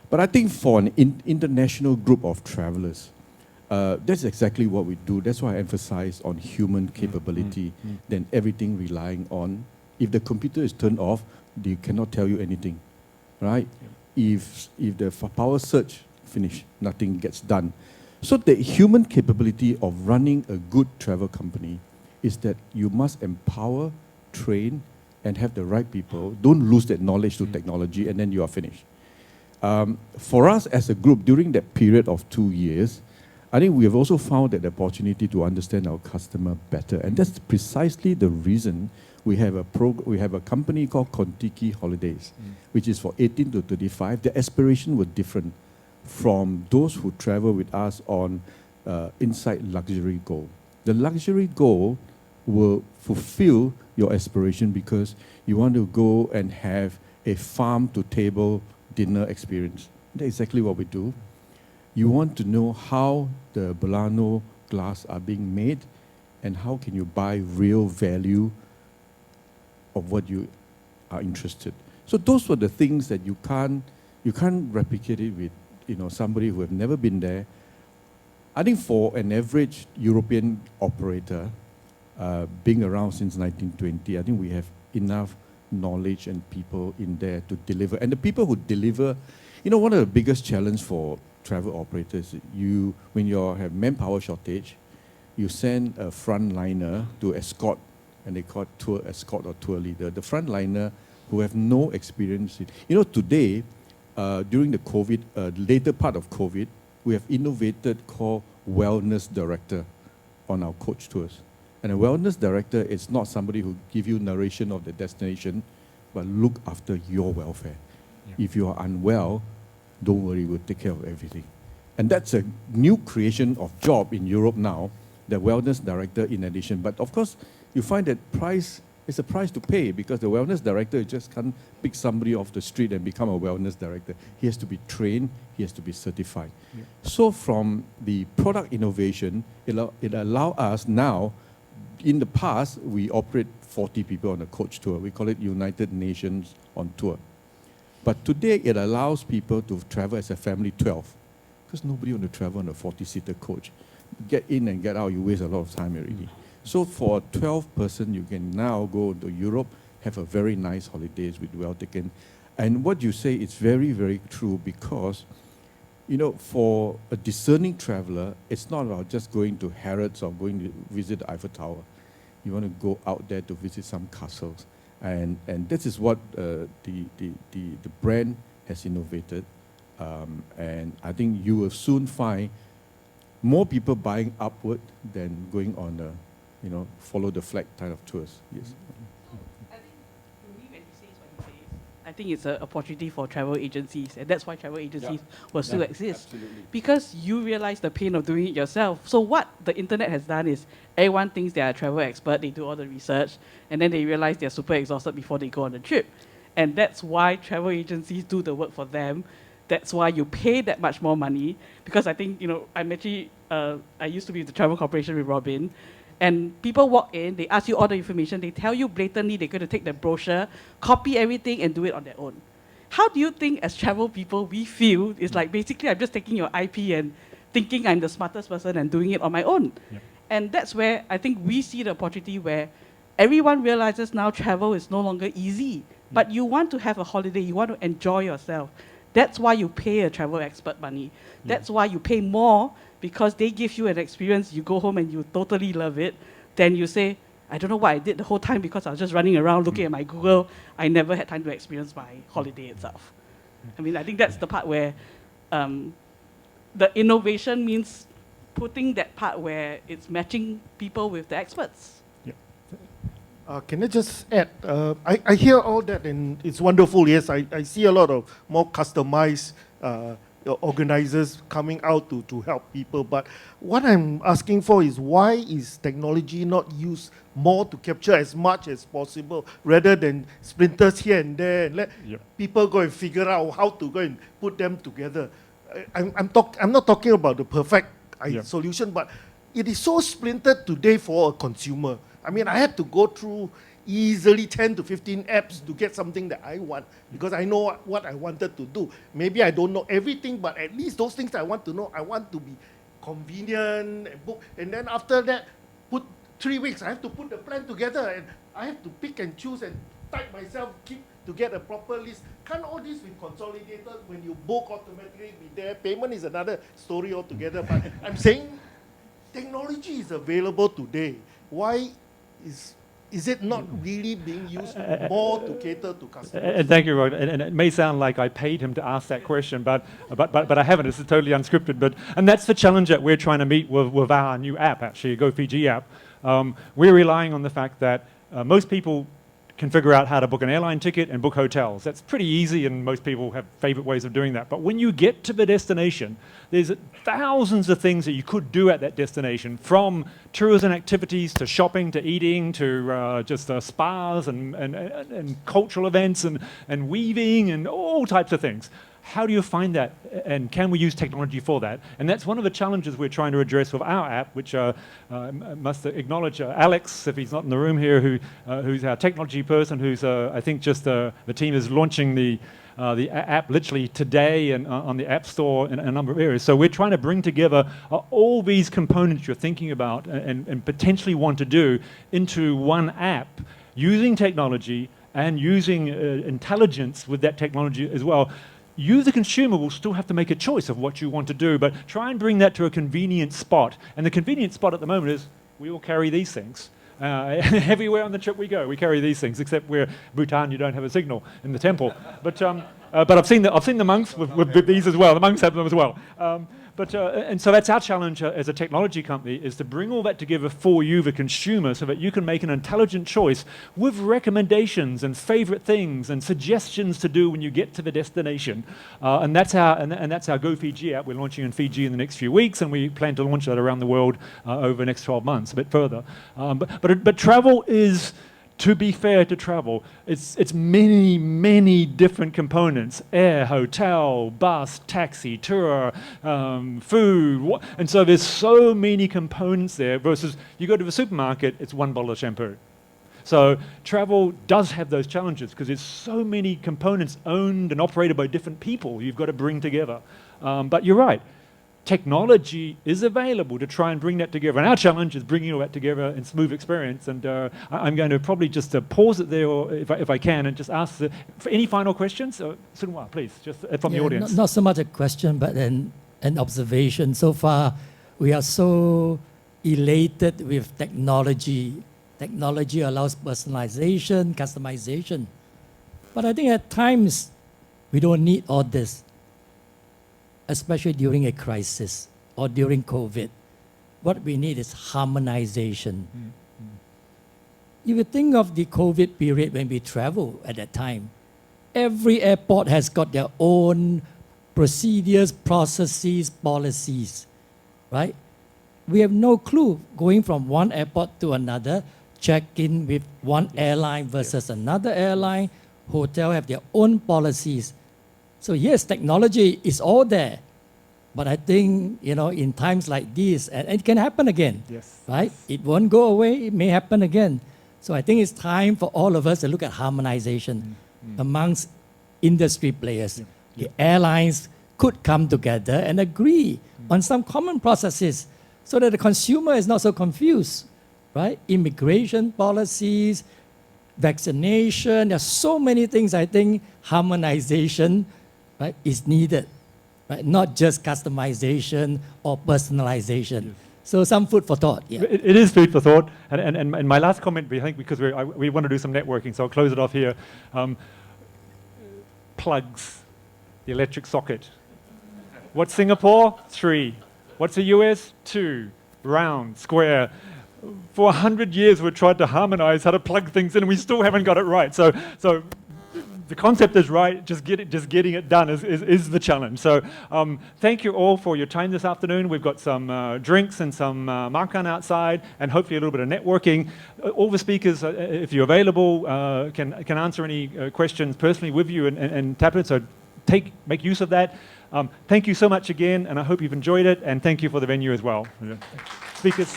Speaker 5: But I think for an international group of travelers, that's exactly what we do. That's why I emphasize on human capability than everything relying on. If the computer is turned off, they cannot tell you anything, right? If the power surge finish, nothing gets done. So the human capability of running a good travel company is that you must empower, train, and have the right people. Don't lose that knowledge to technology, and then you are finished. For us as a group, during that period of 2 years, I think we have also found that the opportunity to understand our customer better, and that's precisely the reason we have a company called Kontiki Holidays, which is for 18 to 35. The aspiration was different from those who travel with us on Inside Luxury Goal. The luxury goal will fulfill your aspiration because you want to go and have a farm-to-table dinner experience. That's exactly what we do. You want to know how the Bolano glass are being made and how can you buy real value of what you are interested. So those were the things that you can't replicate it with somebody who have never been there. I think for an average European operator, being around since 1920, I think we have enough knowledge and people in there to deliver. And the people who deliver, you know, one of the biggest challenge for travel operators, when you have manpower shortage, you send a frontliner to escort, and they call it tour escort or tour leader. The frontliner who have no experience. You know, today, during the COVID, later part of COVID, we have innovated called wellness director on our coach tours. And a wellness director is not somebody who give you narration of the destination, but look after your welfare. Yeah. If you are unwell, don't worry, we'll take care of everything. And that's a new creation of job in Europe now, the wellness director in addition. But of course, you find that price is a price to pay, because the wellness director just can't pick somebody off the street and become a wellness director. He has to be trained, he has to be certified. Yeah. So from the product innovation, it allows us now, in the past, we operate 40 people on a coach tour. We call it United Nations on tour. But today, it allows people to travel as a family 12, because nobody want to travel on a 40-seater coach. Get in and get out, you waste a lot of time already. So for a 12-person, you can now go to Europe, have a very nice holidays with well taken. And what you say is very, very true, because, you know, for a discerning traveler, it's not about just going to Harrods or going to visit the Eiffel Tower. You want to go out there to visit some castles. And this is what the brand has innovated. And I think you will soon find more people buying upward than going on a, you know, follow the flag kind of tours. Yes.
Speaker 4: I think to me, when he says what he says, I think it's an opportunity for travel agencies, and that's why travel agencies will still exist.
Speaker 5: Absolutely.
Speaker 4: Because you realize the pain of doing it yourself. So what the internet has done is everyone thinks they are a travel expert, they do all the research, and then they realize they're super exhausted before they go on the trip. And that's why travel agencies do the work for them. That's why you pay that much more money. Because I think, you know, I'm actually, I used to be with the travel corporation with Robin, and people walk in, they ask you all the information, they tell you blatantly they're going to take the brochure, copy everything, and do it on their own. How do you think, as travel people, we feel? It's like, basically, I'm just taking your IP and thinking I'm the smartest person and doing it on my own. Yep. And that's where I think we see the opportunity where everyone realizes now travel is no longer easy, but you want to have a holiday, you want to enjoy yourself. That's why you pay a travel expert money. That's why you pay more, because they give you an experience, you go home and you totally love it. Then you say, I don't know what I did the whole time because I was just running around looking at my Google. I never had time to experience my holiday itself. I mean, I think that's the part where the innovation means putting that part where it's matching people with the experts.
Speaker 7: Can I just add? I hear all that, and it's wonderful. Yes, I see a lot of more customized organizers coming out to help people. But what I'm asking for is, why is technology not used more to capture as much as possible, rather than splinters here and there, and let people go and figure out how to go and put them together? I'm not talking about the perfect solution, but it is so splintered today for a consumer. I mean, I had to go through easily 10 to 15 apps to get something that I want, because I know what I wanted to do. Maybe I don't know everything, but at least those things I want to know, I want to be convenient and book. And then after that, 3 weeks, I have to put the plan together, and I have to pick and choose and type myself, to get a proper list. Can't all this be consolidated when you book automatically be there? Payment is another story altogether. But I'm saying technology is available today. Why is it not really being used more to cater to customers?
Speaker 1: Thank you, Rod. And it may sound like I paid him to ask that question, but I haven't. It's totally unscripted. And that's the challenge that we're trying to meet with our new app, actually, Go Fiji app. We're relying on the fact that most people can figure out how to book an airline ticket and book hotels. That's pretty easy, and most people have favorite ways of doing that. But when you get to the destination, there's thousands of things that you could do at that destination, from tourism activities to shopping to eating to just spas and cultural events and weaving and all types of things. How do you find that, and can we use technology for that? And that's one of the challenges we're trying to address with our app, which must acknowledge Alex, if he's not in the room here, who's our technology person, who's I think just the team is launching the app literally today and on the App Store in a number of areas. So we're trying to bring together all these components you're thinking about and potentially want to do into one app using technology and using intelligence with that technology as well. You, the consumer, will still have to make a choice of what you want to do, but try and bring that to a convenient spot. And the convenient spot at the moment is we all carry these things. Everywhere on the trip we go, we carry these things, except we're Bhutan, you don't have a signal in the temple. But I've seen the monks with these as well. The monks have them as well. And so that's our challenge as a technology company, is to bring all that together for you, the consumer, so that you can make an intelligent choice with recommendations and favorite things and suggestions to do when you get to the destination. And that's our Go Fiji app. We're launching in Fiji in the next few weeks, and we plan to launch that around the world over the next 12 months, a bit further. But travel is, to be fair to travel, it's many, many different components: air, hotel, bus, taxi, tour, food. And so there's so many components there, versus you go to the supermarket, it's one bottle of shampoo. So travel does have those challenges because there's so many components owned and operated by different people you've got to bring together. But you're right. Technology is available to try and bring that together. And our challenge is bringing all that together in Smoove Xperience. And I'm going to probably just pause it there, or if I can, and just ask for any final questions. Sunwa, please, just from the audience.
Speaker 8: Not so much a question, but an observation. So far, we are so elated with technology. Technology allows personalization, customization. But I think at times, we don't need all this, especially during a crisis or during COVID. What we need is harmonization. If you think of the COVID period when we travel at that time, every airport has got their own procedures, processes, policies, right? We have no clue going from one airport to another, check-in with one airline versus another airline, hotel have their own policies. So yes, technology is all there, but I think, in times like this, and it can happen again, right? It won't go away, it may happen again. So I think it's time for all of us to look at harmonization amongst industry players. The airlines could come together and agree on some common processes so that the consumer is not so confused, right? Immigration policies, vaccination, there's so many things. I think harmonization, right, is needed, right? Not just customization or personalization. So some food for thought. Yeah.
Speaker 1: It is food for thought. And my last comment, I think, because we want to do some networking, so I'll close it off here. Plugs, the electric socket. What's Singapore? 3. What's the US? 2. Round, square. For 100 years, we've tried to harmonize how to plug things in, and we still haven't got it right. So the concept is right, just getting it done is the challenge. So thank you all for your time this afternoon. We've got some drinks and some makan outside, and hopefully a little bit of networking. All the speakers, if you're available, can answer any questions personally with you and tap it. So make use of that. Thank you so much again, and I hope you've enjoyed it, and thank you for the venue as well. Speakers,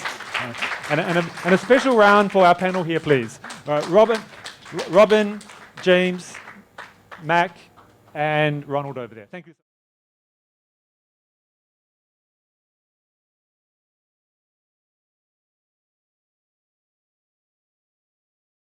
Speaker 1: and a special round for our panel here, please. Robin, James, Mac, and Ronald over there. Thank you.